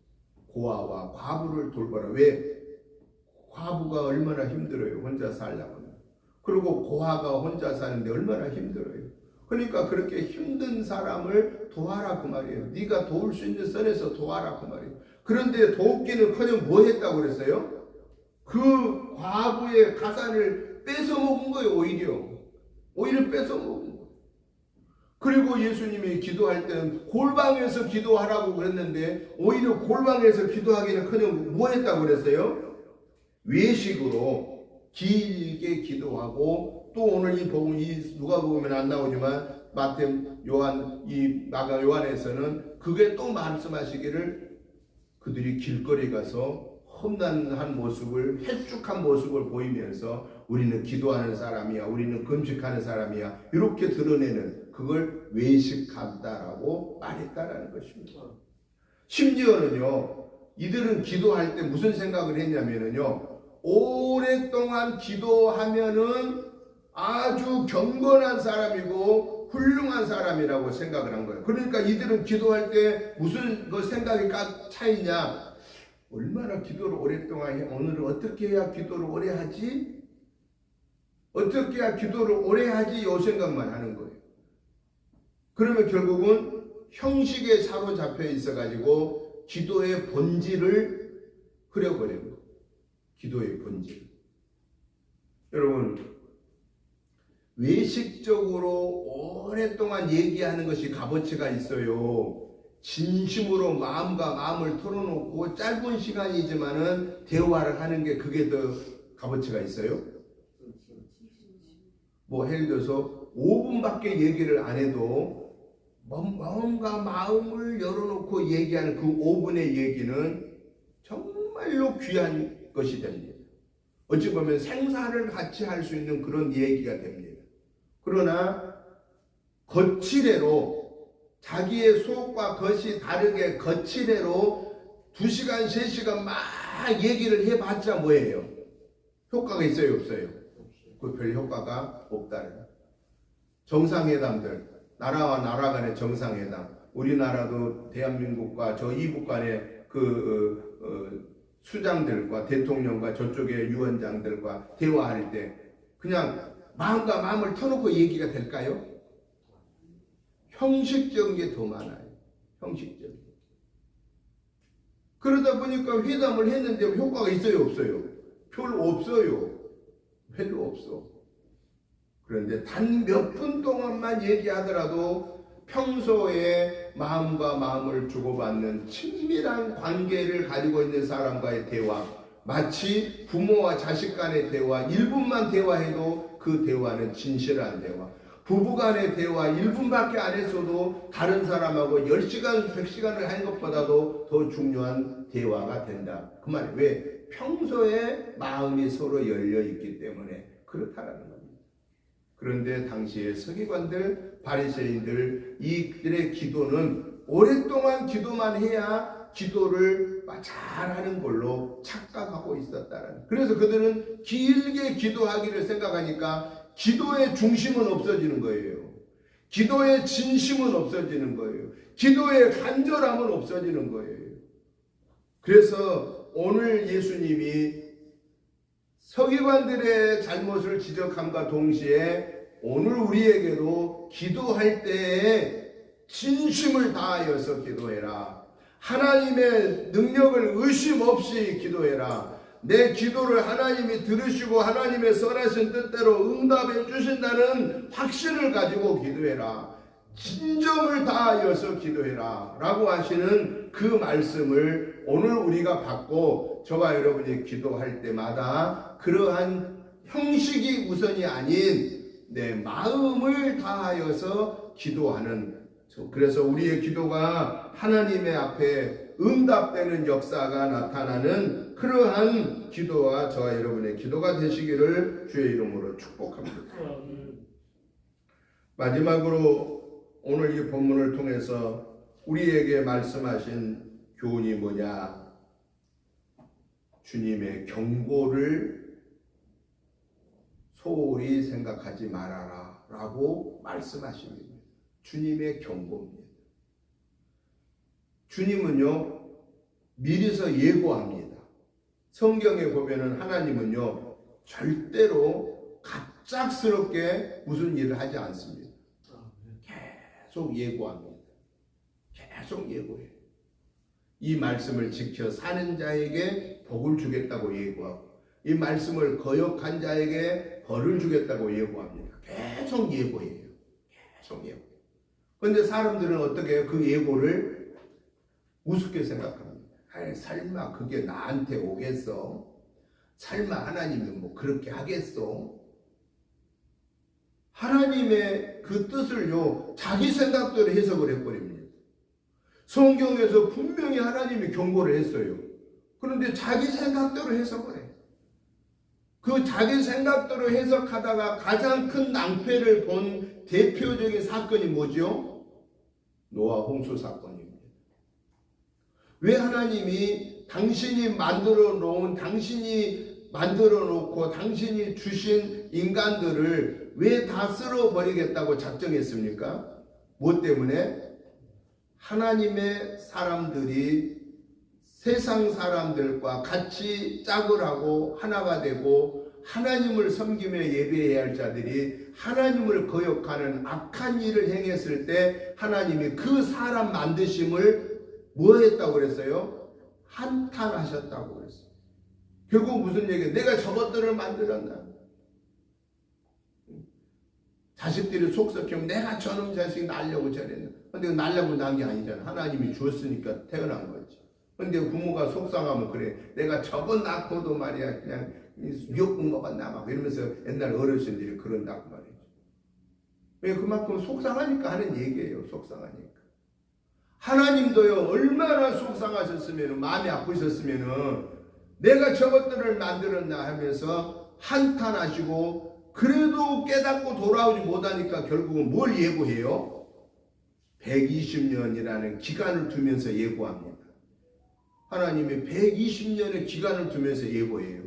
고아와 과부를 돌보라. 왜? 과부가 얼마나 힘들어요. 혼자 살려면. 그리고 고아가 혼자 사는데 얼마나 힘들어요. 그러니까 그렇게 힘든 사람을 도와라 그 말이에요. 네가 도울 수 있는 선에서 도와라 그 말이에요. 그런데 돕기는커녕 뭐 했다고 그랬어요? 그 과부의 가사를 뺏어먹은 거예요. 오히려 뺏어먹은 거예요. 그리고 예수님이 기도할 때는 골방에서 기도하라고 그랬는데 오히려 골방에서 기도하기는커녕 뭐 했다고 그랬어요? 외식으로 길게 기도하고 또 오늘 이 복음 누가복음에는 안 나오지만 마태, 요한, 이 마가 요한에서는 그게 또 말씀하시기를 그들이 길거리 가서 험난한 모습을 헬쭉한 모습을 보이면서 우리는 기도하는 사람이야, 우리는 금식하는 사람이야 이렇게 드러내는 그걸 외식한다라고 말했다라는 것입니다. 심지어는요 이들은 기도할 때 무슨 생각을 했냐면요 오랫동안 기도하면은 아주 경건한 사람이고 훌륭한 사람이라고 생각을 한 거예요. 그러니까 이들은 기도할 때 무슨 그 생각이 차이냐? 얼마나 기도를 오랫동안 해? 오늘은 어떻게 해야 기도를 오래 하지? 어떻게 해야 기도를 오래 하지? 이 생각만 하는 거예요. 그러면 결국은 형식에 사로잡혀 있어가지고 기도의 본질을 흐려버린 거예요. 기도의 본질. 여러분 외식적으로 오랫동안 얘기하는 것이 값어치가 있어요. 진심으로 마음과 마음을 털어놓고 짧은 시간이지만은 대화를 하는 게 그게 더 값어치가 있어요. 뭐 예를 들어서 5분밖에 얘기를 안 해도 뭔가 마음을 열어놓고 얘기하는 그 5분의 얘기는 정말로 귀한 것이 됩니다. 어찌 보면 생사를 같이 할 수 있는 그런 얘기가 됩니다. 그러나 거칠애로 자기의 속과 겉이 다르게 거칠애로 2시간, 3시간 막 얘기를 해봤자 뭐예요? 효과가 있어요, 없어요? 그 별 효과가 없다는. 정상회담들, 나라와 나라 간의 정상회담, 우리나라도 대한민국과 저 이북 간의 수장들과 대통령과 저쪽의 유원장들과 대화할 때 그냥 마음과 마음을 터놓고 얘기가 될까요? 형식적인 게 더 많아요. 형식적인. 그러다 보니까 회담을 했는데 효과가 있어요, 없어요? 별로 없어요. 별로 없어. 그런데 단 몇 분 동안만 얘기하더라도 평소에 마음과 마음을 주고받는 친밀한 관계를 가지고 있는 사람과의 대화, 마치 부모와 자식 간의 대화, 1분만 대화해도 그 대화는 진실한 대화. 부부 간의 대화 1분밖에 안 했어도 다른 사람하고 10시간, 100시간을 한 것보다도 더 중요한 대화가 된다. 그 말이 왜? 평소에 마음이 서로 열려 있기 때문에 그렇다라는 겁니다. 그런데 당시에 서기관들, 바리새인들 이들의 기도는 오랫동안 기도만 해야 기도를 잘하는 걸로 착각하고 있었다는. 그래서 그들은 길게 기도하기를 생각하니까 기도의 중심은 없어지는 거예요. 기도의 진심은 없어지는 거예요. 기도의 간절함은 없어지는 거예요. 그래서 오늘 예수님이 서기관들의 잘못을 지적함과 동시에 오늘 우리에게도 기도할 때에 진심을 다하여서 기도해라. 하나님의 능력을 의심 없이 기도해라. 내 기도를 하나님이 들으시고 하나님의 선하신 뜻대로 응답해 주신다는 확신을 가지고 기도해라. 진정을 다하여서 기도해라 라고 하시는 그 말씀을 오늘 우리가 받고 저와 여러분이 기도할 때마다 그러한 형식이 우선이 아닌 내 마음을 다하여서 기도하는, 그래서 우리의 기도가 하나님의 앞에 응답되는 역사가 나타나는 그러한 기도와 저와 여러분의 기도가 되시기를 주의 이름으로 축복합니다. 마지막으로 오늘 이 본문을 통해서 우리에게 말씀하신 교훈이 뭐냐? 주님의 경고를 소홀히 생각하지 말아라 라고 말씀하십니다. 주님의 경고입니다. 주님은요 미리서 예고합니다. 성경에 보면은 하나님은요 절대로 갑작스럽게 무슨 일을 하지 않습니다. 계속 예고합니다. 계속 예고해요. 이 말씀을 지켜 사는 자에게 복을 주겠다고 예고하고 이 말씀을 거역한 자에게 벌을 주겠다고 예고합니다. 계속 예고해요. 계속 예고. 그런데 사람들은 어떻게 그 예고를 우습게 생각합니다. 아이, 설마 그게 나한테 오겠어? 설마 하나님이 뭐 그렇게 하겠어? 하나님의 그 뜻을요 자기 생각대로 해석을 해버립니다. 성경에서 분명히 하나님이 경고를 했어요. 그런데 자기 생각대로 해석을 해. 그 자기 생각대로 해석하다가 가장 큰 낭패를 본 대표적인 사건이 뭐죠? 노아 홍수 사건입니다. 왜 하나님이 당신이 만들어 놓고 당신이 주신 인간들을 왜 다 쓸어버리겠다고 작정했습니까? 뭐 때문에? 하나님의 사람들이 세상 사람들과 같이 짝을 하고 하나가 되고 하나님을 섬기며 예배해야 할 자들이 하나님을 거역하는 악한 일을 행했을 때 하나님이 그 사람 만드심을 뭐 했다고 그랬어요? 한탄하셨다고 그랬어요. 결국 무슨 얘기예요? 내가 저것들을 만들었나? 자식들이 속썩히면 내가 저놈 자식 낳으려고 저랬나? 근데 낳으려고 낳은 게 아니잖아. 하나님이 주었으니까 태어난 거지. 근데 부모가 속상하면 그래. 내가 저거 낳고도 말이야 그냥 미역국 먹었나 막 이러면서 옛날 어르신들이 그런다고 말이죠. 왜 그만큼 속상하니까 하는 얘기예요. 속상하니까. 하나님도요 얼마나 속상하셨으면 마음이 아프셨으면 내가 저것들을 만들었나 하면서 한탄하시고 그래도 깨닫고 돌아오지 못하니까 결국은 뭘 예고해요? 120년이라는 기간을 두면서 예고합니다. 하나님이 120년의 기간을 두면서 예고해요.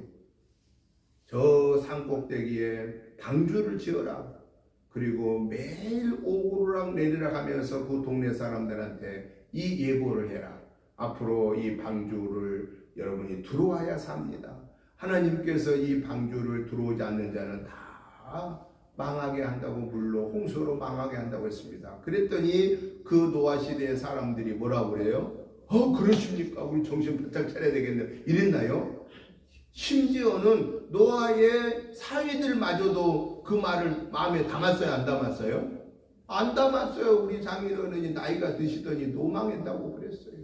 저 산꼭대기에 방주를 지어라. 그리고 매일 오르락 내리락 하면서 그 동네 사람들한테 이 예고를 해라. 앞으로 이 방주를 여러분이 들어와야 삽니다. 하나님께서 이 방주를 들어오지 않는 자는 다 망하게 한다고 물로 홍수로 망하게 한다고 했습니다. 그랬더니 그 노아 시대의 사람들이 뭐라고 그래요? 그러십니까? 우리 정신 바짝 차려야 되겠네. 이랬나요? 심지어는 노아의 사위들마저도 그 말을 마음에 담았어요? 안 담았어요? 안 담았어요. 우리 장인어른이 나이가 드시더니 노망했다고 그랬어요.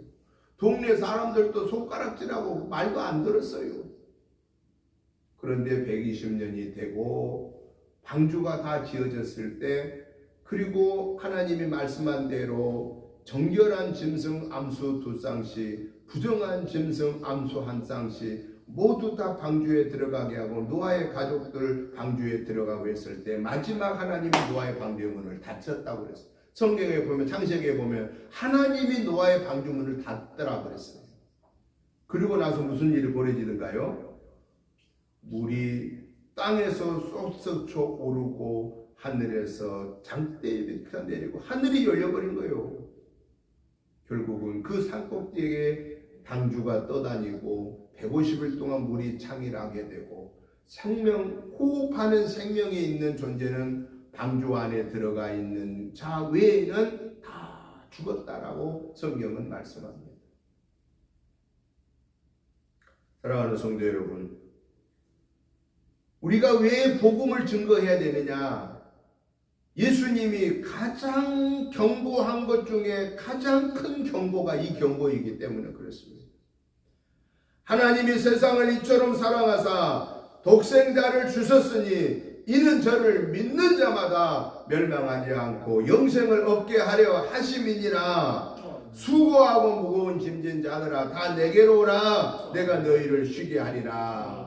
동네 사람들도 손가락질하고 말도 안 들었어요. 그런데 120년이 되고 방주가 다 지어졌을 때 그리고 하나님이 말씀한 대로 정결한 짐승 암수 2쌍씩 부정한 짐승 암수 1쌍씩 모두 다 방주에 들어가게 하고 노아의 가족들 방주에 들어가고 했을 때 마지막 하나님이 노아의 방주의 문을 닫혔다고 그랬어요. 성경에 보면 창세기에 보면 하나님이 노아의 방주문을 닫더라고 그랬어요. 그리고 나서 무슨 일이 벌어지는가요? 물이 땅에서 쏙쏙 오르고 하늘에서 장대에 내리고 하늘이 열려버린 거예요. 결국은 그 산꼭대기에 당주가 떠다니고 150일 동안 물이 창일하게 되고 호흡하는 생명에 있는 존재는 방주 안에 들어가 있는 자 외에는 다 죽었다라고 성경은 말씀합니다. 사랑하는 성도 여러분, 우리가 왜 복음을 증거해야 되느냐? 예수님이 가장 경고한 것 중에 가장 큰 경고가 이 경고이기 때문에 그렇습니다. 하나님이 세상을 이처럼 사랑하사 독생자를 주셨으니 이는 저를 믿는 자마다 멸망하지 않고 영생을 얻게 하려 하심이니라. 수고하고 무거운 짐진 자들아 다 내게로 오라. 내가 너희를 쉬게 하리라.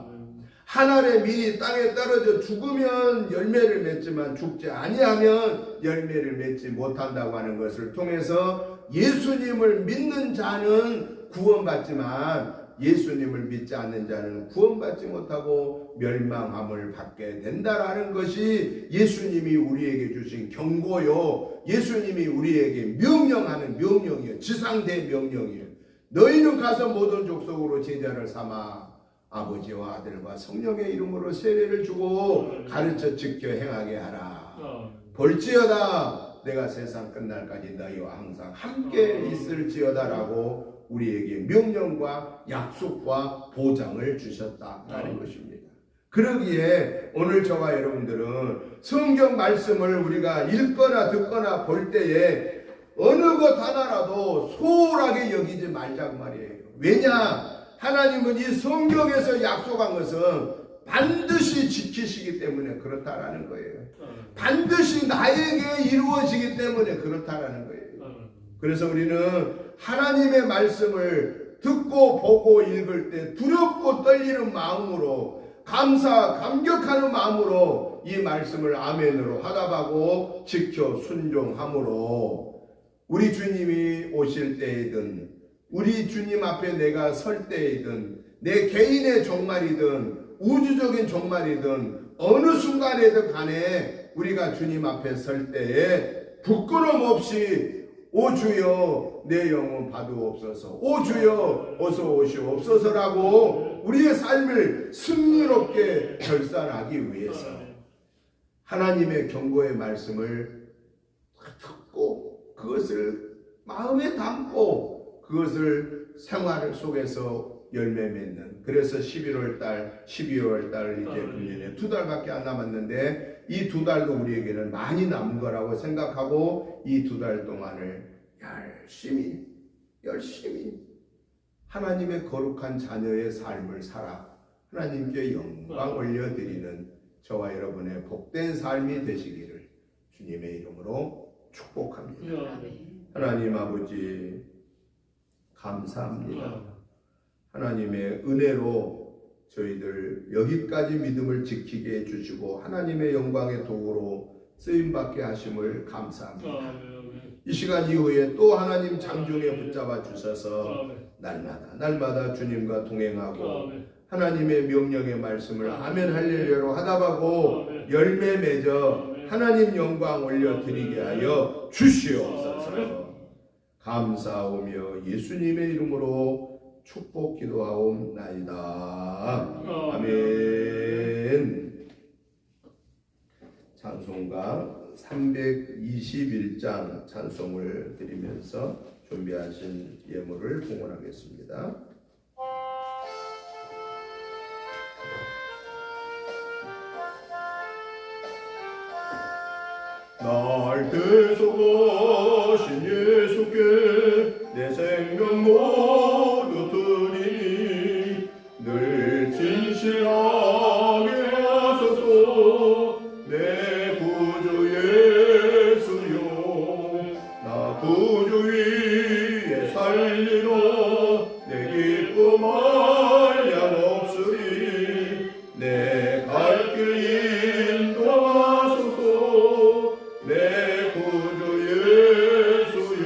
한 알의 밀이 땅에 떨어져 죽으면 열매를 맺지만 죽지 아니하면 열매를 맺지 못한다고 하는 것을 통해서 예수님을 믿는 자는 구원받지만 예수님을 믿지 않는 자는 구원받지 못하고 멸망함을 받게 된다라는 것이 예수님이 우리에게 주신 경고요. 예수님이 우리에게 명령하는 명령이에요. 지상대 명령이에요. 너희는 가서 모든 족속으로 제자를 삼아 아버지와 아들과 성령의 이름으로 세례를 주고 가르쳐 지켜 행하게 하라. 볼지어다 내가 세상 끝날까지 너희와 항상 함께 있을지어다라고 우리에게 명령과 약속과 보장을 주셨다라는 것입니다. 그러기에 오늘 저와 여러분들은 성경 말씀을 우리가 읽거나 듣거나 볼 때에 어느 것 하나라도 소홀하게 여기지 말자고 말이에요. 왜냐? 하나님은 이 성경에서 약속한 것은 반드시 지키시기 때문에 그렇다라는 거예요. 반드시 나에게 이루어지기 때문에 그렇다라는 거예요. 그래서 우리는 하나님의 말씀을 듣고 보고 읽을 때 두렵고 떨리는 마음으로 감격하는 마음으로 이 말씀을 아멘으로 화답하고 지켜 순종함으로 우리 주님이 오실 때이든 우리 주님 앞에 내가 설 때이든 내 개인의 종말이든 우주적인 종말이든 어느 순간에든 간에 우리가 주님 앞에 설 때에 부끄럼 없이 오 주여 내 영혼 받으옵소서 오 주여 어서 오시옵소서라고 우리의 삶을 승리롭게 결산하기 위해서 하나님의 경고의 말씀을 듣고 그것을 마음에 담고 그것을 생활 속에서 열매 맺는 그래서 11월 달, 12월 달 이제 금년에 2달밖에 안 남았는데 이 2달도 우리에게는 많이 남은 거라고 생각하고 이 2달 동안을 열심히 하나님의 거룩한 자녀의 삶을 살아 하나님께 영광 올려드리는 저와 여러분의 복된 삶이 되시기를 주님의 이름으로 축복합니다. 하나님 아버지 감사합니다. 하나님의 은혜로 저희들 여기까지 믿음을 지키게 해주시고 하나님의 영광의 도구로 쓰임받게 하심을 감사합니다. 이 시간 이후에 또 하나님 장중에 붙잡아 주셔서 날마다 주님과 동행하고 하나님의 명령의 말씀을 아멘 할렐루야로 하답하고 열매 맺어 하나님 영광 올려드리게 하여 주시옵소서. 감사하오며 예수님의 이름으로 축복 기도하옵나이다. 아멘. 찬송가 321장 찬송을 드리면서 준비하신 예물을 봉헌하겠습니다. 날 대속하신 예수께 내 생명 모두 드리니 늘 진실하게 하소서. 내 구주 예수여 나 구주 위에 살리러 내 기쁨 한량없으리. 내 갈 길 인도하소서. 내 구주 예수여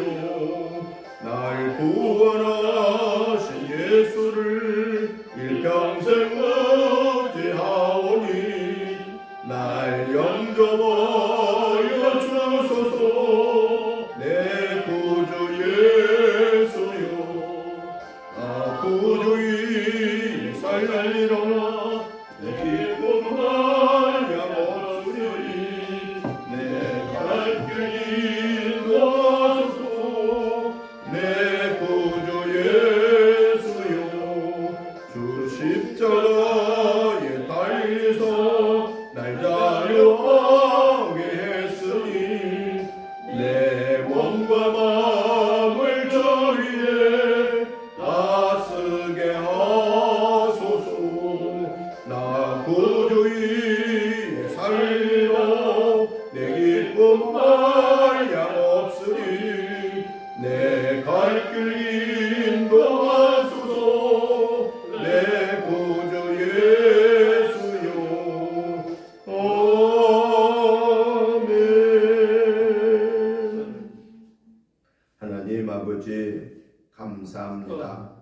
아버지 감사합니다.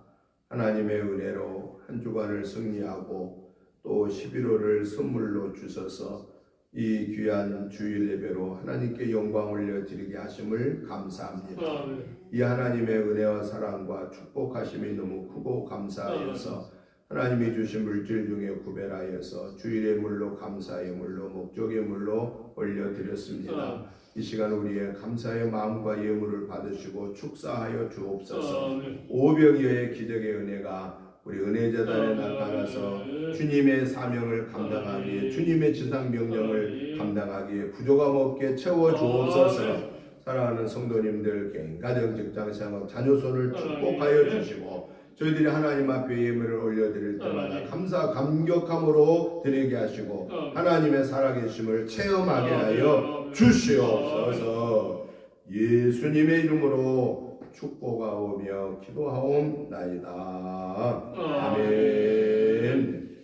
하나님의 은혜로 한 주간을 승리하고 또 11월을 선물로 주셔서 이 귀한 주일 예배로 하나님께 영광 올려드리게 하심을 감사합니다. 이 하나님의 은혜와 사랑과 축복하심이 너무 크고 감사하여서 하나님이 주신 물질 중에 구별하여서 주일의 물로 감사의 물로 목적의 물로 올려드렸습니다. 이 시간 우리의 감사의 마음과 예물을 받으시고 축사하여 주옵소서. 오병이어의 기적의 은혜가 우리 은혜재단에 나타나서 주님의 사명을 감당하기에 주님의 지상 명령을 감당하기에 부족함 없게 채워 주옵소서. 사랑하는 성도님들 가정 직장 생활 자녀손을 축복하여 주시고 저희들이 하나님 앞에 예물을 올려드릴 때마다 감사 감격함으로 드리게 하시고 하나님의 살아계심을 체험하게 하여 주시옵소서. 예수님의 이름으로 축복하오며 기도하옵나이다. 아멘.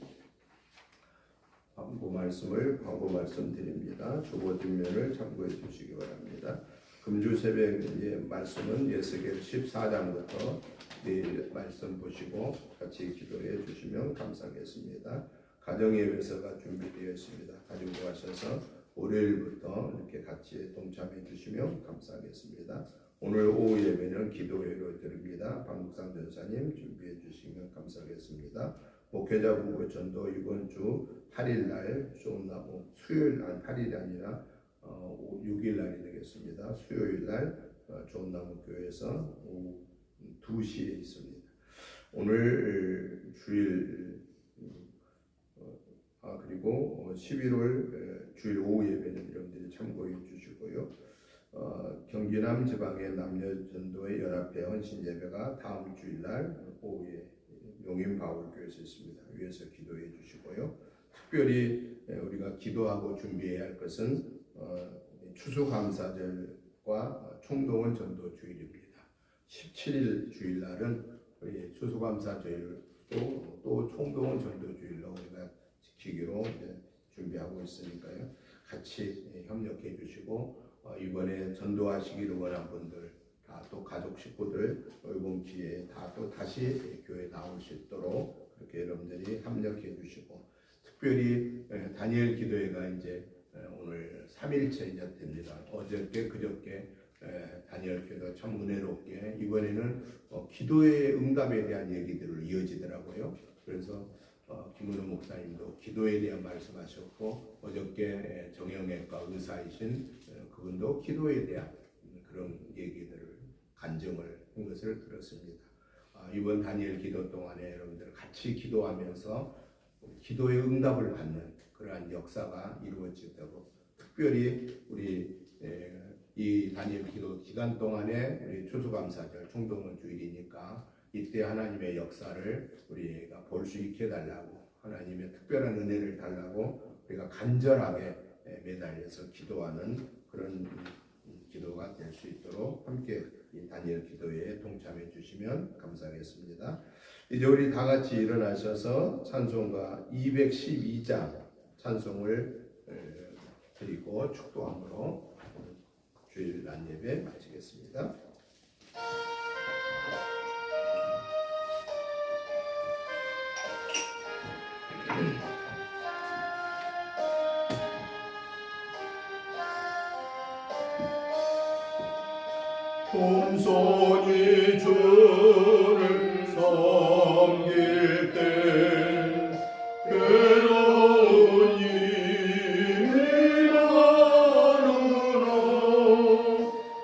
광고 말씀 드립니다. 주보 뒷면을 참고해 주시기 바랍니다. 금주 새벽 말씀은 예수겔 14장부터 내일 말씀 보시고 같이 기도해 주시면 감사하겠습니다. 가정예배서가 준비되어 있습니다. 가지고 가셔서 월요일부터 이렇게 같이 동참해 주시면 감사하겠습니다. 오늘 오후 예배는 기도회로 드립니다. 박묵상 전사님 준비해 주시면 감사하겠습니다. 목회자 부부 전도 이번 주 8일날 좋은나무 수요일 8일이 아니라 6일날이 되겠습니다. 수요일날 좋은나무 교회에서 오후 2시에 있습니다. 오늘 주일 그리고 11월 주일 오후 예배는 여러분들이 참고해 주시고요. 경기남 지방의 남녀전도회 연합회 헌신 예배가 다음 주일날 오후에 용인바울교회에서 있습니다. 위에서 기도해 주시고요. 특별히 우리가 기도하고 준비해야 할 것은 추수감사절과 총동원 전도 주일입니다. 17일 주일날은 우리 추수감사절 또 총동원 전도 주일로 우리가 지키기로 준비하고 있으니까요. 같이 협력해 주시고 이번에 전도하시기를 원한 분들 다 또 가족 식구들 이번 기회에 다 또 다시 교회 나올 수 있도록 그렇게 여러분들이 협력해 주시고 특별히 다니엘 기도회가 이제 오늘 3일째 이제 됩니다. 어저께 그저께 다니엘 기도가 참 은혜롭게 이번에는 기도의 응답에 대한 얘기들로 이어지더라고요. 그래서 김은호 목사님도 기도에 대한 말씀하셨고 어저께 정형외과 의사이신 그분도 기도에 대한 그런 얘기들을 간증을 한 것을 들었습니다. 이번 다니엘 기도 동안에 여러분들 같이 기도하면서 기도의 응답을 받는 그러한 역사가 이루어지고 특별히 우리 이 다니엘 기도 기간 동안에 우리 추수감사절 총동원 주일이니까 이때 하나님의 역사를 우리가 볼 수 있게 해달라고 하나님의 특별한 은혜를 달라고 우리가 간절하게 매달려서 기도하는 그런 기도가 될 수 있도록 함께 이 다니엘 기도회에 동참해 주시면 감사하겠습니다. 이제 우리 다 같이 일어나셔서 찬송가 212장 찬송을 드리고 축도함으로 주일 낮 예배 마치겠습니다. 겸손히 주를 섬길 때 괴로운 일이 많으나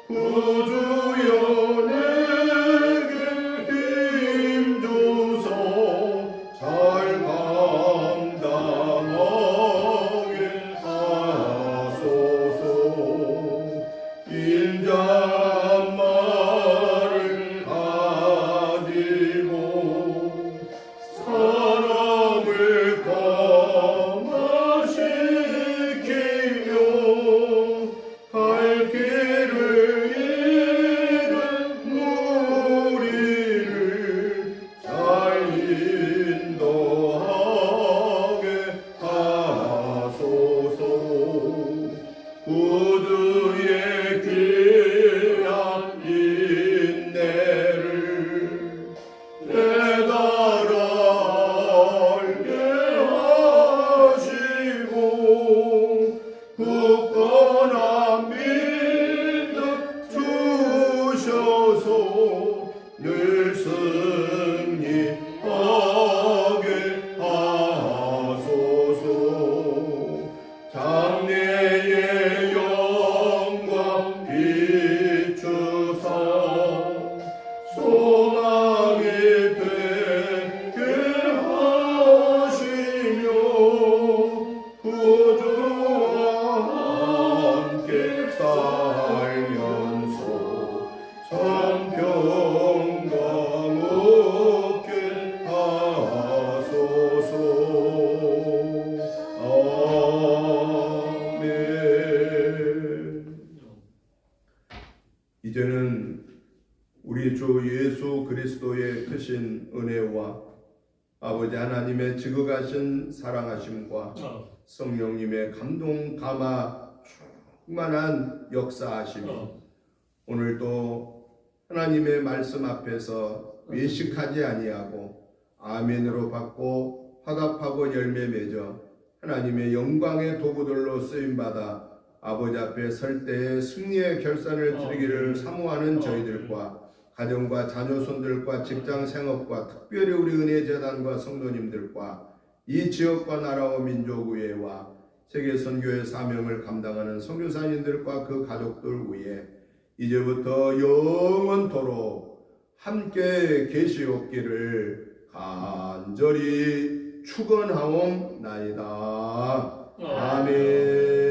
구주여 내게 힘 주소 잘 감당하게 하소서. 인자말을 가지고 사람을 감화시키며 갈 길을 잃은 무리를 잘 인도하게 하소서. 구주의 귀한 인내 이제는 우리 주 예수 그리스도의 크신 은혜와 아버지 하나님의 지극하신 사랑하심과 성령님의 감동 감화 충만한 역사하심이 오늘도 하나님의 말씀 앞에서 외식하지 아니하고 아멘으로 받고 화답하고 열매 맺어 하나님의 영광의 도구들로 쓰임받아 아버지 앞에 설 때에 승리의 결산을 드리기를 사모하는 저희들과 가정과 자녀손들과 직장 생업과 특별히 우리 은혜재단과 성도님들과 이 지역과 나라와 민족 의회와 세계선교의 사명을 감당하는 선교사님들과 그 가족들 위해 이제부터 영원토록 함께 계시옵기를 간절히 축원하옵나이다. 아멘.